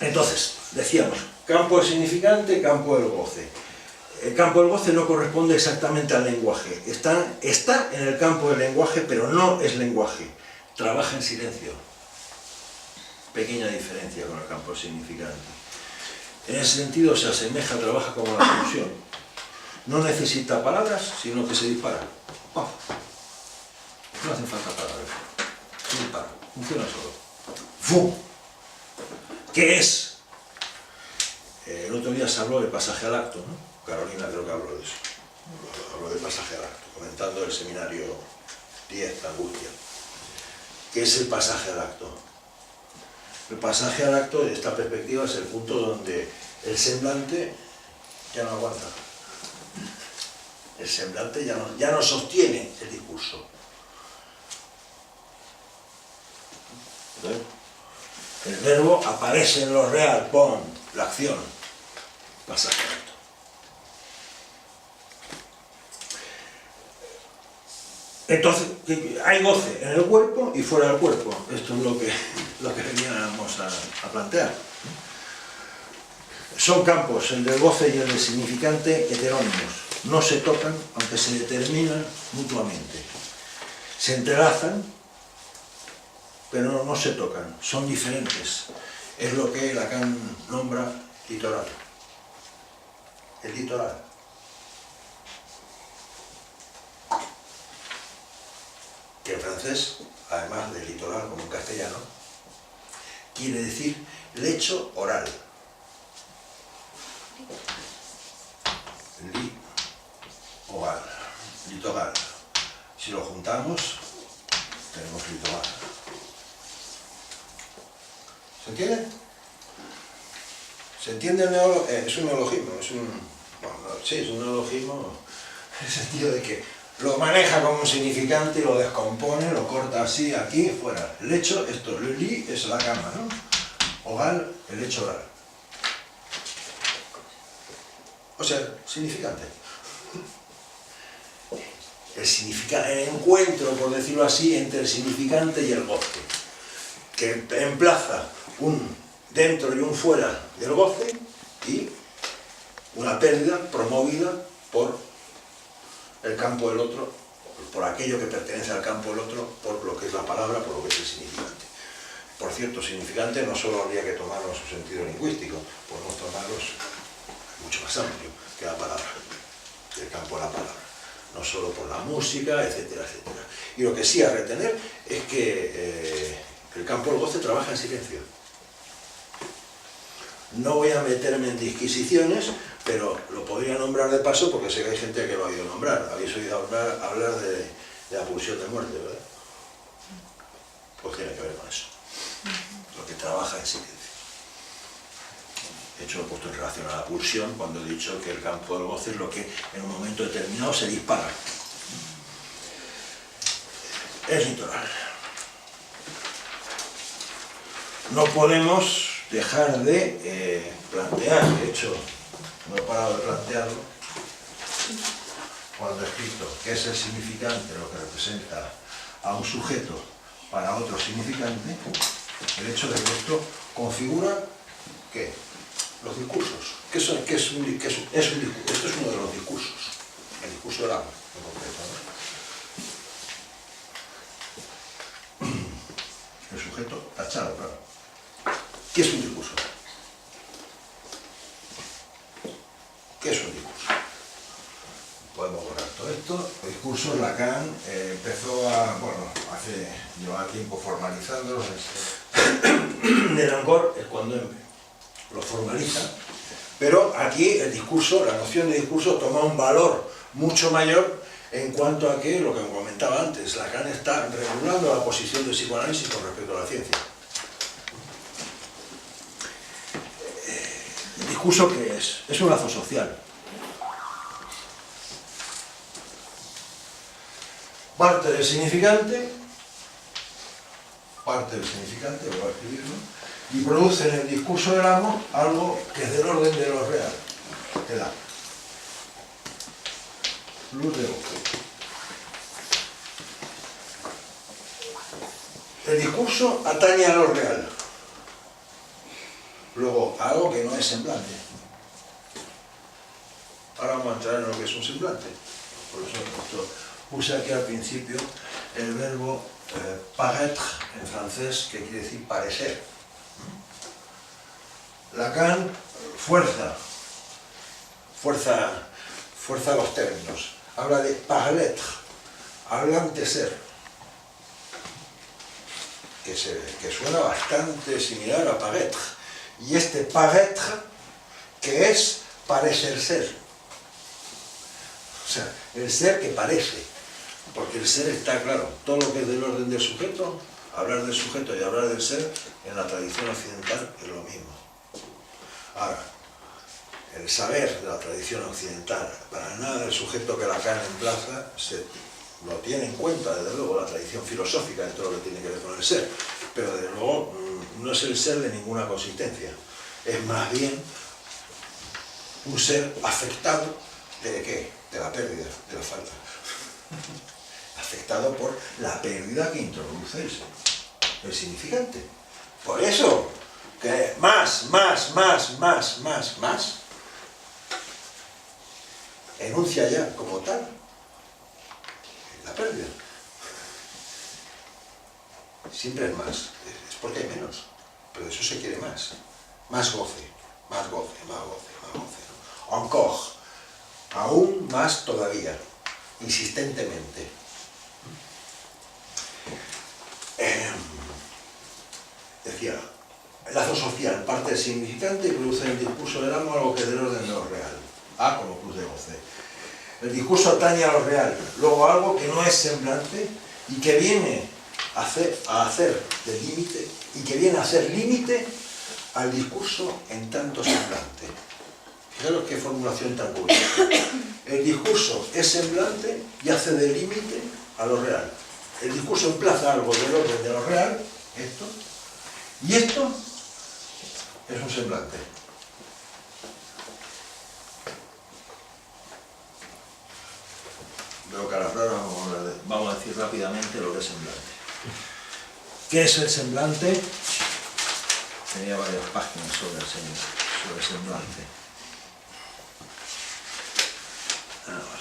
Entonces, decíamos, campo del significante, campo del goce. El campo del goce no corresponde exactamente al lenguaje. Está en el campo del lenguaje, pero no es lenguaje. Trabaja en silencio. Pequeña diferencia con el campo del significante. En ese sentido se asemeja, trabaja como la fusión. No necesita palabras, sino que se dispara. ¡Paf! No hacen falta palabras. Se dispara. Funciona solo. ¡Fum! ¿Qué es? El otro día se habló del pasaje al acto, ¿no? Carolina creo que habló de eso. Habló del pasaje al acto, comentando el seminario 10, la angustia. ¿Qué es el pasaje al acto? El pasaje al acto, de esta perspectiva, es el punto donde el semblante ya no aguanta. El semblante ya no sostiene el discurso. ¿Ves? El verbo aparece en lo real, pon, la acción, pasaje al acto. Entonces, hay goce en el cuerpo y fuera del cuerpo. Esto es lo que veníamos a plantear. Son campos, el del goce y el del significante, heterónimos. No se tocan, aunque se determinan mutuamente. Se entrelazan, pero no se tocan, son diferentes. Es lo que Lacan nombra litoral. El litoral. francés, además de litoral como en castellano, quiere decir lecho oral. Oral, litoral. Si lo juntamos, tenemos litoral. ¿Se entiende? ¿Se entiende el neologismo? Es un neologismo, sí, es un neologismo en el sentido de que lo maneja como un significante y lo descompone, lo corta así, aquí, fuera. Lecho, esto, le lit es la cama, ¿no? Oral, el lecho oral. O sea, significante. El encuentro, por decirlo así, entre el significante y el goce, que emplaza un dentro y un fuera del goce y una pérdida promovida por el campo del otro, por aquello que pertenece al campo del otro, por lo que es la palabra, por lo que es el significante. Por cierto, significante no solo habría que tomarlo en su sentido lingüístico, podemos tomarlos mucho más amplio que la palabra, el campo de la palabra, no solo por la música, etcétera, etcétera. Y lo que sí a retener es que el campo del goce trabaja en silencio. No voy a meterme en disquisiciones, pero lo podría nombrar de paso porque sé que hay gente que lo ha oído nombrar. Habéis oído hablar de la pulsión de muerte, ¿verdad? Pues tiene que ver con eso. Lo que trabaja en silencio. De hecho, lo he puesto en relación a la pulsión cuando he dicho que el campo del goce es lo que en un momento determinado se dispara. Es litoral. No podemos dejar de plantear, de hecho, no he parado de plantearlo, cuando he escrito qué es el significante, lo que representa a un sujeto para otro significante, el hecho de que esto configura, ¿qué? Los discursos. ¿Qué es un discurso? Esto es uno de los discursos, el discurso del agua, en concreto, ¿no? El sujeto tachado, claro. ¿Qué es un discurso? ¿Qué es un discurso? Podemos borrar todo esto. El discurso, Lacan empezó a, llevaba tiempo formalizándolo. Derangor es cuando lo formaliza, pero aquí el discurso, la noción de discurso toma un valor mucho mayor en cuanto a que, lo que comentaba antes, Lacan está regulando la posición del psicoanálisis con respecto a la ciencia. ¿El discurso qué es? Es un lazo social. Parte del significante, voy a escribirlo, y produce en el discurso del amo algo que es del orden de lo real, el amo. Luz de ojo. El discurso atañe a lo real. Luego, algo que no es semblante. Ahora vamos a entrar en lo que es un semblante. Por eso puse aquí al principio el verbo paraître en francés, que quiere decir parecer. Lacan fuerza los términos. Habla de paraître, hablan de ser, que suena bastante similar a paraître. Y este paraître, que es parecer ser. O sea, el ser que parece. Porque el ser está claro. Todo lo que es del orden del sujeto, hablar del sujeto y hablar del ser, en la tradición occidental es lo mismo. Ahora, el saber de la tradición occidental, para nada del sujeto que Lacan emplaza, lo tiene en cuenta, desde luego, la tradición filosófica de todo lo que tiene que ver con el ser. Pero desde luego no es el ser de ninguna consistencia. Es más bien un ser afectado ¿de qué? De la pérdida, de la falta. Afectado por la pérdida que introduce el significante. Por eso, que más, enuncia ya como tal la pérdida. Siempre es más, es porque hay menos, pero de eso se quiere más. Más goce, más goce. Encore, aún más todavía, insistentemente. decía, el lazo social parte del significante y produce en el discurso del amo algo que es del orden de lo real. A como cruz de goce. El discurso atañe a lo real, luego algo que no es semblante y que viene a hacer de límite, y que viene a ser límite al discurso en tanto semblante. Fijaros qué formulación tan curiosa. El discurso es semblante y hace de límite a lo real. El discurso emplaza algo del orden de lo real, esto, y esto es un semblante. Veo que a la palabra vamos a decir rápidamente lo que es semblante. ¿Qué es el semblante? Tenía varias páginas sobre el semblante. Vamos a ver.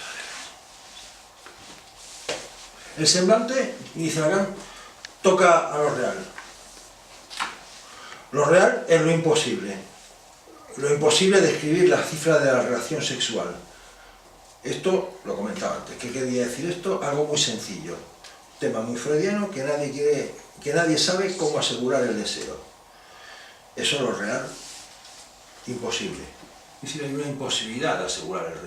El semblante, dice Lacan, toca a lo real. Lo real es lo imposible. Lo imposible de describir las cifras de la relación sexual. Esto lo comentaba antes. ¿Qué quería decir esto? Algo muy sencillo. Tema muy freudiano que nadie sabe cómo asegurar el deseo. Eso es lo real. Imposible. Es decir, hay una imposibilidad de asegurar el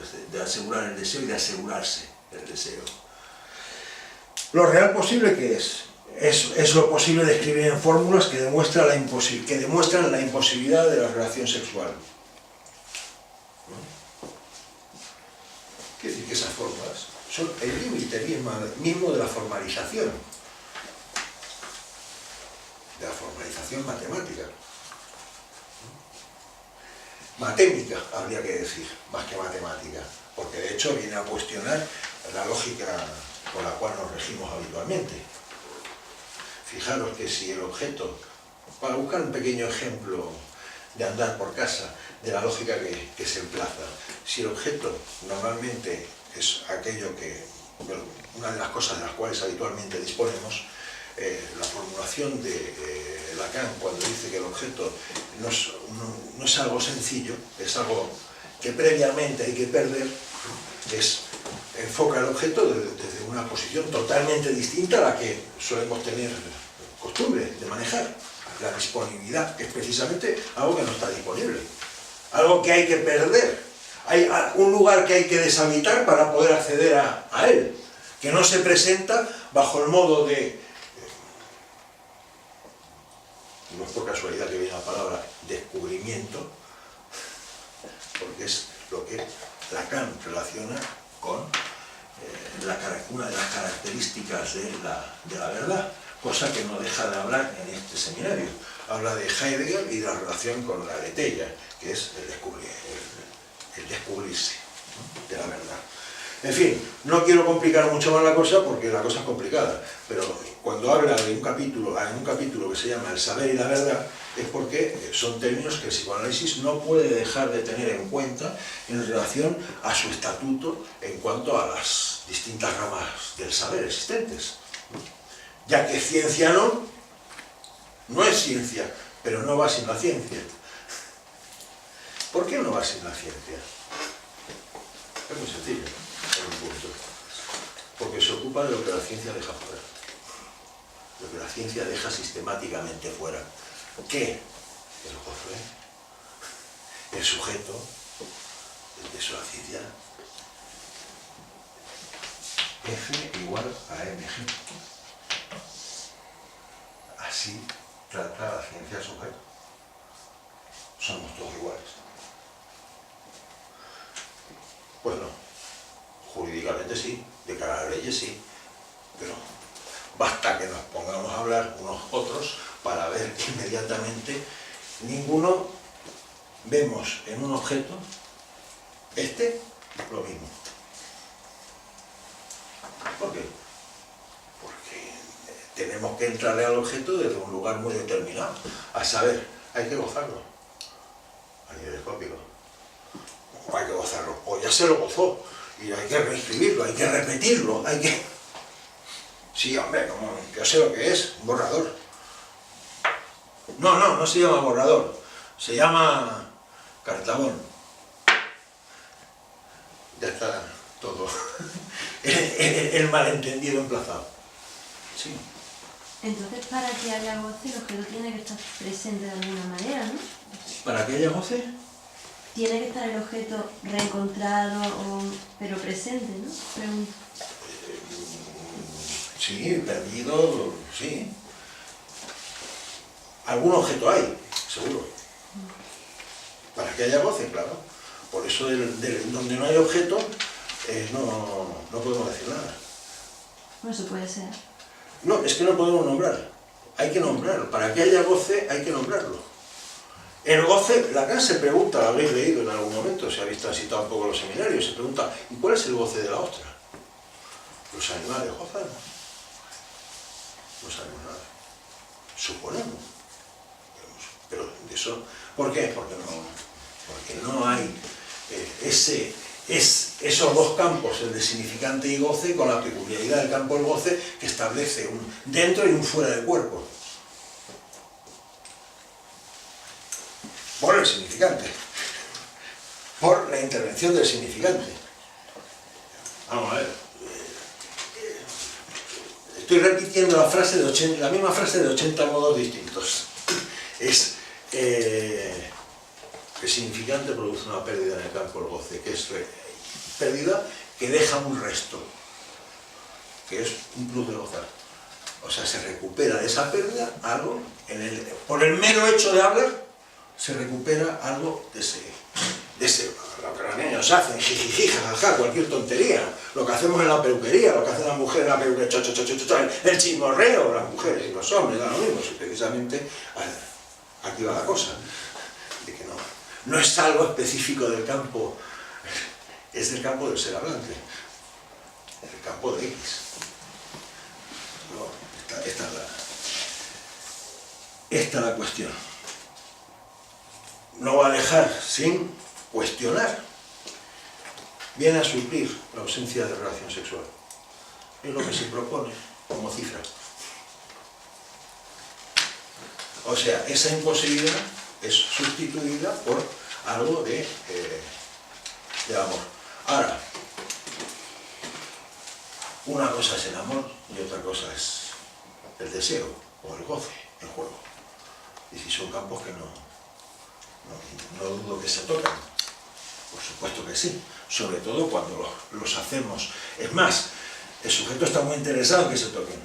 deseo y de asegurarse el deseo. Lo real posible, ¿qué es? Es lo posible de escribir en fórmulas que demuestran la imposibilidad de la relación sexual. Quiere decir que esas fórmulas son el límite mismo de la formalización. De la formalización matemática. Matémica, habría que decir, más que matemática. Porque de hecho viene a cuestionar la lógica con la cual nos regimos habitualmente. Fijaros que si el objeto, para buscar un pequeño ejemplo de andar por casa, de la lógica que se emplaza, si el objeto normalmente es aquello que, bueno, una de las cosas de las cuales habitualmente disponemos, la formulación de Lacan cuando dice que el objeto no es algo sencillo, es algo que previamente hay que perder, enfoca el objeto desde una posición totalmente distinta a la que solemos tener costumbre de manejar. La disponibilidad, que es precisamente algo que no está disponible, algo que hay que perder, hay un lugar que hay que deshabitar para poder acceder a él, que no se presenta bajo el modo de, no es por casualidad que viene la palabra descubrimiento, porque es lo que Lacan relaciona con una de las características de la verdad, cosa que no deja de hablar en este seminario. Habla de Heidegger y de la relación con la Aletheia, que es el descubrirse, ¿no?, de la verdad. En fin, no quiero complicar mucho más la cosa porque la cosa es complicada, pero cuando habla de un capítulo que se llama El saber y la verdad, es porque son términos que el psicoanálisis no puede dejar de tener en cuenta en relación a su estatuto en cuanto a las distintas ramas del saber existentes. Ya que ciencia no es ciencia, pero no va sin la ciencia. ¿Por qué no va sin la ciencia? Es muy sencillo, en un punto. Porque se ocupa de lo que la ciencia deja fuera. Lo que la ciencia deja sistemáticamente fuera. ¿Qué? El gozo, el sujeto, el peso de la ciencia. F igual a mg. Así trata la ciencia al sujeto. Somos todos iguales. Pues no. Jurídicamente sí, de cara a las leyes sí, pero basta que nos pongamos a hablar unos otros para ver que inmediatamente ninguno vemos en un objeto lo mismo. ¿Por qué? Porque tenemos que entrarle al objeto desde un lugar muy determinado, a saber, hay que gozarlo a nivel escópico, o hay que gozarlo, o ya se lo gozó y hay que reescribirlo, hay que repetirlo, hay que... Sí, hombre, como yo sé lo que es, un borrador. No se llama borrador, se llama cartabón. Ya está todo el malentendido emplazado. Sí. Entonces, para que haya goce, el objeto tiene que estar presente de alguna manera, ¿no? ¿Para que haya goce? Tiene que estar el objeto reencontrado, pero presente, ¿no? Pregunto. Sí, perdido, sí. Algún objeto hay, seguro. Para que haya goce, claro. Por eso donde no hay objeto, no podemos decir nada. Bueno, eso puede ser. No, es que no podemos nombrar. Hay que nombrarlo. Para que haya goce, hay que nombrarlo. El goce, Lacan se pregunta, lo habéis leído en algún momento, se habéis transitado un poco los seminarios, se pregunta, ¿y cuál es el goce de la ostra? Los animales gozan. No sabemos nada. Suponemos. Pero de eso, ¿por qué? Porque no hay esos dos campos, el de significante y goce, con la peculiaridad del campo del goce que establece un dentro y un fuera del cuerpo. Por el significante, por la intervención del significante. Vamos a ver. Estoy repitiendo la misma frase de 80 modos distintos. Es el significante produce una pérdida en el campo del goce, que es pérdida que deja un resto, que es un plus de gozar. O sea, se recupera de esa pérdida algo, por el mero hecho de hablar, se recupera algo de ese lo que los niños hacen, jijiji, jajaja, cualquier tontería, lo que hacemos en la peluquería, lo que hacen las mujeres en la peluquería, el chismorreo, las mujeres y los hombres, da lo mismo, y precisamente aquí va la cosa, de que no es algo específico del campo, es del campo del ser hablante, es del campo de X. No, esta es la cuestión. No va a dejar sin cuestionar. Viene a suplir la ausencia de relación sexual. Es lo que se propone como cifra. O sea, esa imposibilidad es sustituida por algo de amor. Ahora, una cosa es el amor y otra cosa es el deseo o el goce, el juego. Y si son campos que no dudo que se tocan. Por supuesto que sí, sobre todo cuando los hacemos. Es más, el sujeto está muy interesado en que se toquen.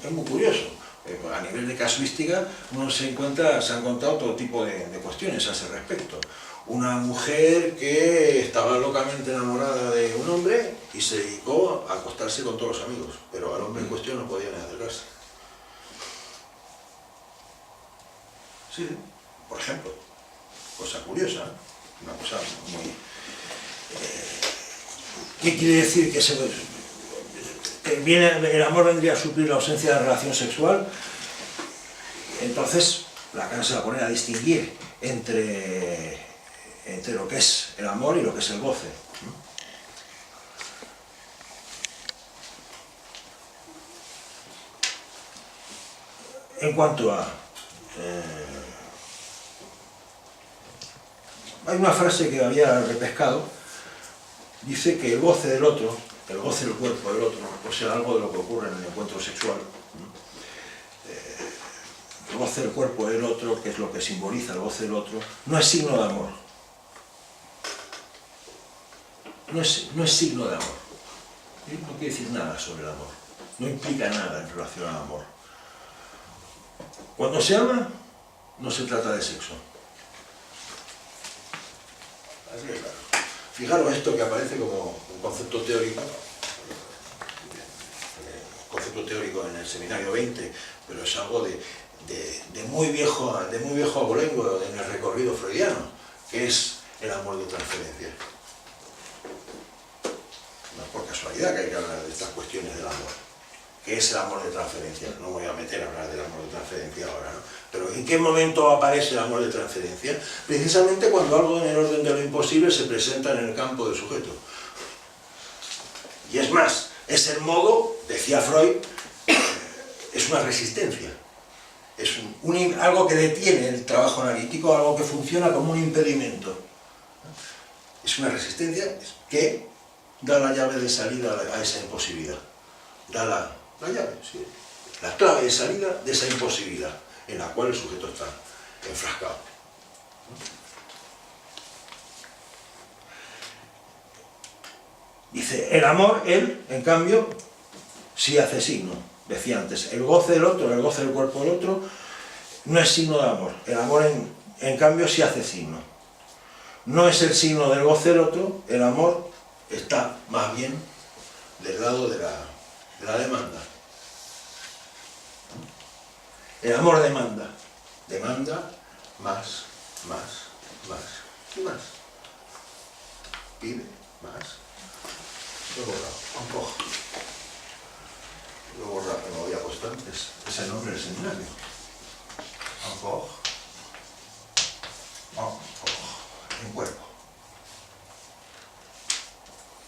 Es muy curioso. A nivel de casuística se han contado todo tipo de cuestiones a ese respecto. Una mujer que estaba locamente enamorada de un hombre y se dedicó a acostarse con todos los amigos, pero al hombre en cuestión no podía ni acercarse. Sí, por ejemplo, cosa curiosa, una cosa muy... ¿Qué quiere decir que el amor vendría a suplir la ausencia de relación sexual? Entonces, Lacan se va a poner a distinguir entre lo que es el amor y lo que es el goce. En cuanto a... hay una frase que había repescado, dice que el goce del otro, el goce del cuerpo del otro, o sea, algo de lo que ocurre en el encuentro sexual, el goce del cuerpo del otro, que es lo que simboliza el goce del otro, no es signo de amor. No es signo de amor. No quiere decir nada sobre el amor. No implica nada en relación al amor. Cuando se ama, no se trata de sexo. Así es claro. Fijaros esto que aparece como un concepto teórico, en el seminario 20, pero es algo de muy viejo abolengo en el recorrido freudiano, que es el amor de transferencia. No es por casualidad que hay que hablar de estas cuestiones del amor. ¿Qué es el amor de transferencia? No voy a meter a hablar del amor de transferencia ahora, ¿no? Pero ¿en qué momento aparece el amor de transferencia? Precisamente cuando algo en el orden de lo imposible se presenta en el campo del sujeto. Y es más, es el modo, decía Freud, es una resistencia. Es algo que detiene el trabajo analítico, algo que funciona como un impedimento. Es una resistencia que da la llave de salida a esa imposibilidad. Da la llave, sí. la clave de salida de esa imposibilidad en la cual el sujeto está enfrascado. Dice, el amor, él, en cambio, sí hace signo. Decía antes, el goce del otro, el goce del cuerpo del otro, no es signo de amor. El amor, en cambio, sí hace signo. No es el signo del goce del otro, el amor está más bien del lado de la demanda. El amor demanda. Demanda más, más, más y más. Pide más. Lo he borrado, un poco. Lo he borrado, me había puesto antes. Es el nombre del seminario. Un poco. En cuerpo.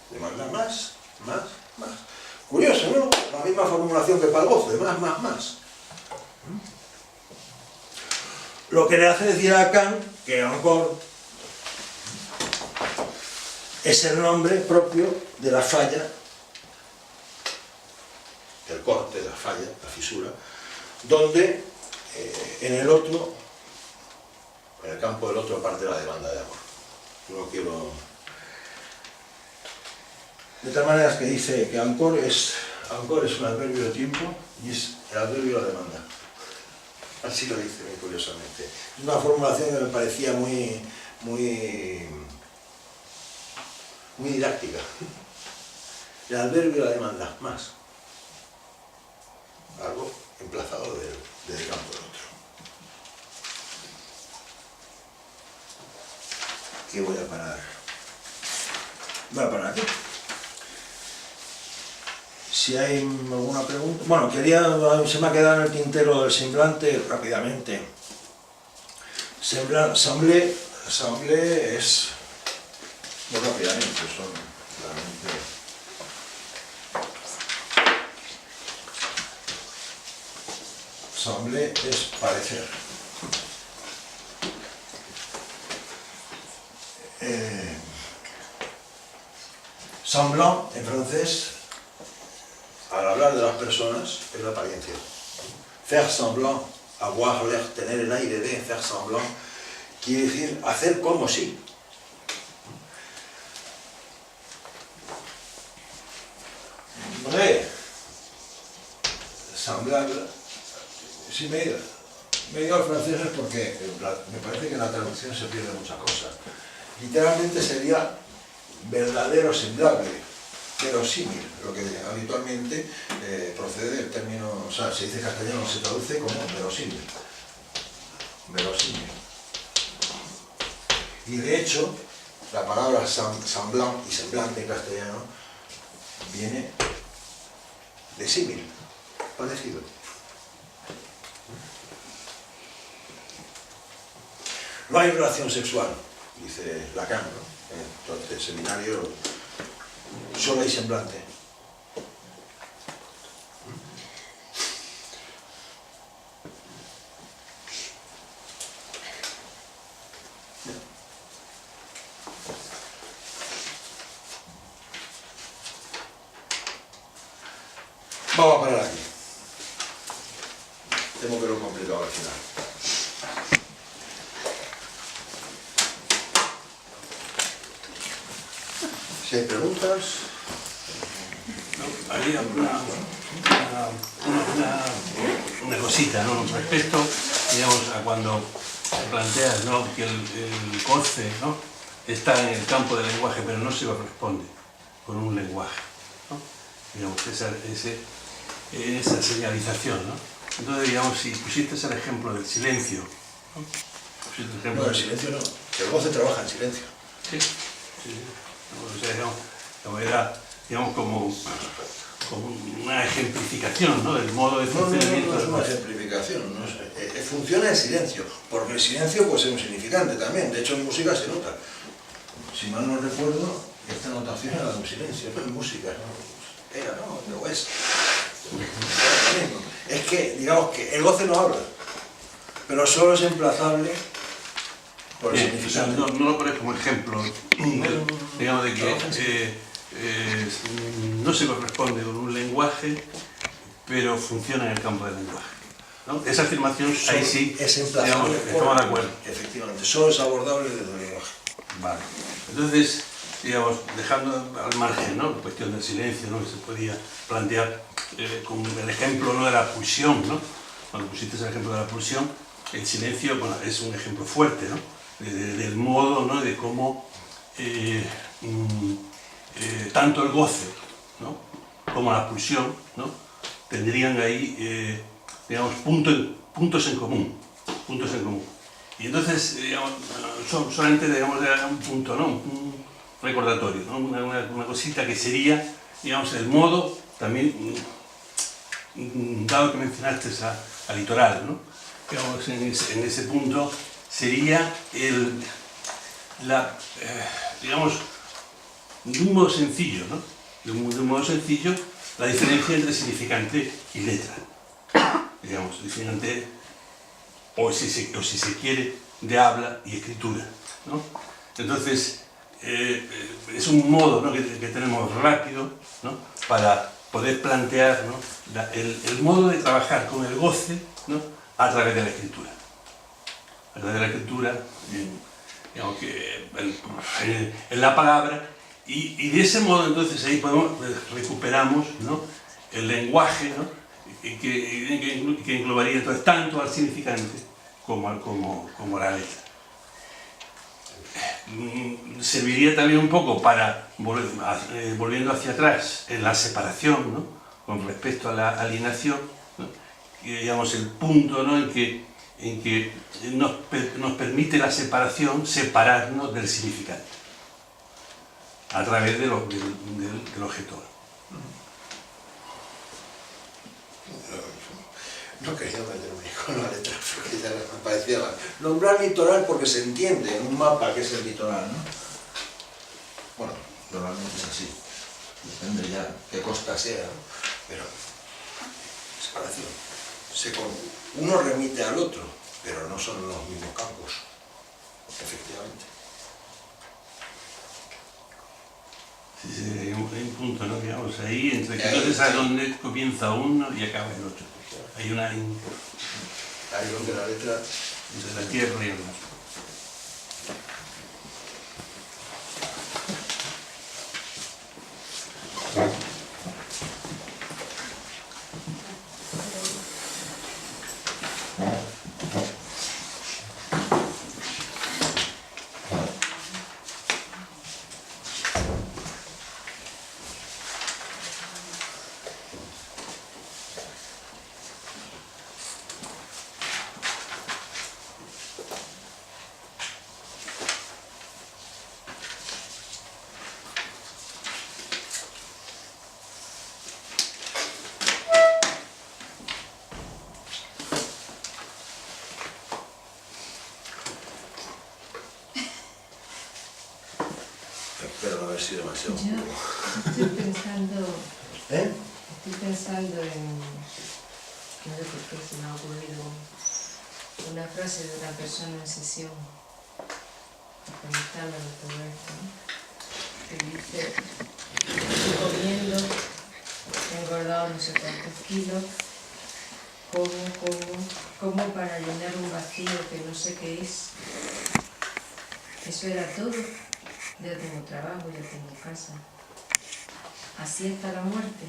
Demanda más, más, más. Curioso, ¿no? La misma formulación que para el goce, más, más, más. Lo que le hace decir a Kant que encore es el nombre propio de la falla, del corte, de la falla, la fisura, donde en el otro, en el campo del otro, parte la demanda de amor. No quiero... De tal manera que dice que encore es un adverbio de tiempo y es el adverbio de la demanda. Así lo dice muy curiosamente. Es una formulación que me parecía muy didáctica. El adverbio de la demanda, más. Algo emplazado del campo del otro. ¿Qué voy a parar? Voy a parar aquí. Si hay alguna pregunta... Bueno, se me ha quedado en el tintero del semblante rápidamente. Semblé es... Muy rápidamente, son realmente... Semblé es parecer. Semblant, en francés, al hablar de las personas, es la apariencia. Faire semblant, avoir l'air, tener el aire de, faire semblant, quiere decir hacer como si. Semblar, si me he ido al francés es porque me parece que en la traducción se pierde muchas cosas. Literalmente sería verdadero semblable, verosímil, lo que habitualmente procede del término, o sea, se dice castellano, se traduce como verosímil. Verosímil. Y de hecho, la palabra semblant y semblante en castellano viene de símil, parecido. No hay relación sexual, dice Lacan, ¿no? Entonces, el seminario solo hay semblante. Vamos a parar aquí. Tengo que lo complicado al final. Si hay preguntas... No, había una cosita, ¿no? Respecto, digamos, a cuando planteas, ¿no?, que el goce, ¿no?, está en el campo del lenguaje, pero no se corresponde con un lenguaje, ¿no? Digamos, esa señalización, ¿no? Entonces, digamos, si pusiste el ejemplo del silencio, ¿no? No, el silencio no. El goce trabaja en silencio. Sí, sí. O sea, digamos, era, digamos, como una ejemplificación, ¿no?, del modo de funcionamiento. No es una ejemplificación, no es, funciona en silencio, porque el silencio puede ser un significante también. De hecho, en música se nota. Si mal no recuerdo, esta notación era de un silencio, no en música, ¿no? Era, no es. Es que, digamos que el goce no habla, pero solo es emplazable por el significante. O sea, no lo pones como ejemplo, digamos, de que no se corresponde con un lenguaje pero funciona en el campo del lenguaje, ¿no? Esa afirmación, ahí sí, es digamos, emplazable. estamos de acuerdo. Efectivamente, solo es abordable desde el lenguaje. Vale. Entonces, digamos, dejando al margen, ¿no?, la cuestión del silencio, ¿no?, que se podía plantear con el ejemplo, ¿no?, de la pulsión, ¿no? Cuando pusiste el ejemplo de la pulsión, el silencio, bueno, es un ejemplo fuerte, ¿no?, del modo, ¿no?, de cómo tanto el goce, ¿no?, como la pulsión, ¿no?, tendrían ahí, digamos, puntos en común. Y entonces, digamos, solamente, digamos, un punto, ¿no?, un recordatorio, ¿no?, una cosita que sería, digamos, el modo, también, dado que mencionaste a litoral, ¿no?, digamos, en ese punto sería digamos, de un modo sencillo, ¿no?, de un modo sencillo, la diferencia entre significante y letra. Digamos, significante, o si se quiere, de habla y escritura, ¿no? Entonces, es un modo, ¿no?, que tenemos rápido, ¿no?, para poder plantear, ¿no?, el modo de trabajar con el goce, ¿no?, a través de la escritura. A través de la escritura, digamos que en la palabra, y de ese modo entonces ahí recuperamos, ¿no?, el lenguaje, ¿no?, que englobaría entonces tanto al significante como la letra. Serviría también un poco para, volviendo hacia atrás, en la separación, ¿no?, con respecto a la alienación, ¿no?, digamos, el punto, ¿no?, en que nos permite la separación, separarnos del significante a través del objeto. No quería meterme con la letra, porque ya me parecía mal. Nombrar litoral porque se entiende en un mapa que es el litoral, ¿no? Bueno, normalmente es así. Depende ya qué costa sea, ¿no? Pero separación. Uno remite al otro, pero no son los mismos campos, efectivamente. Sí, hay un punto, ¿no?, digamos, ahí, entre que no se sabe dónde comienza uno y acaba el otro. Hay una... Ahí donde la letra... entre la tierra y el mar. Espero no haber sido demasiado... Yo estoy pensando ¿Eh? en, no sé por qué se me ha ocurrido una frase de una persona en sesión afroamericana de todo esto, ¿no?, que dice: estoy comiendo, he engordado no sé cuántos kilos, como para llenar un vacío que no sé qué es. Eso era todo. Ya tengo trabajo, ya tengo casa. Así está la muerte.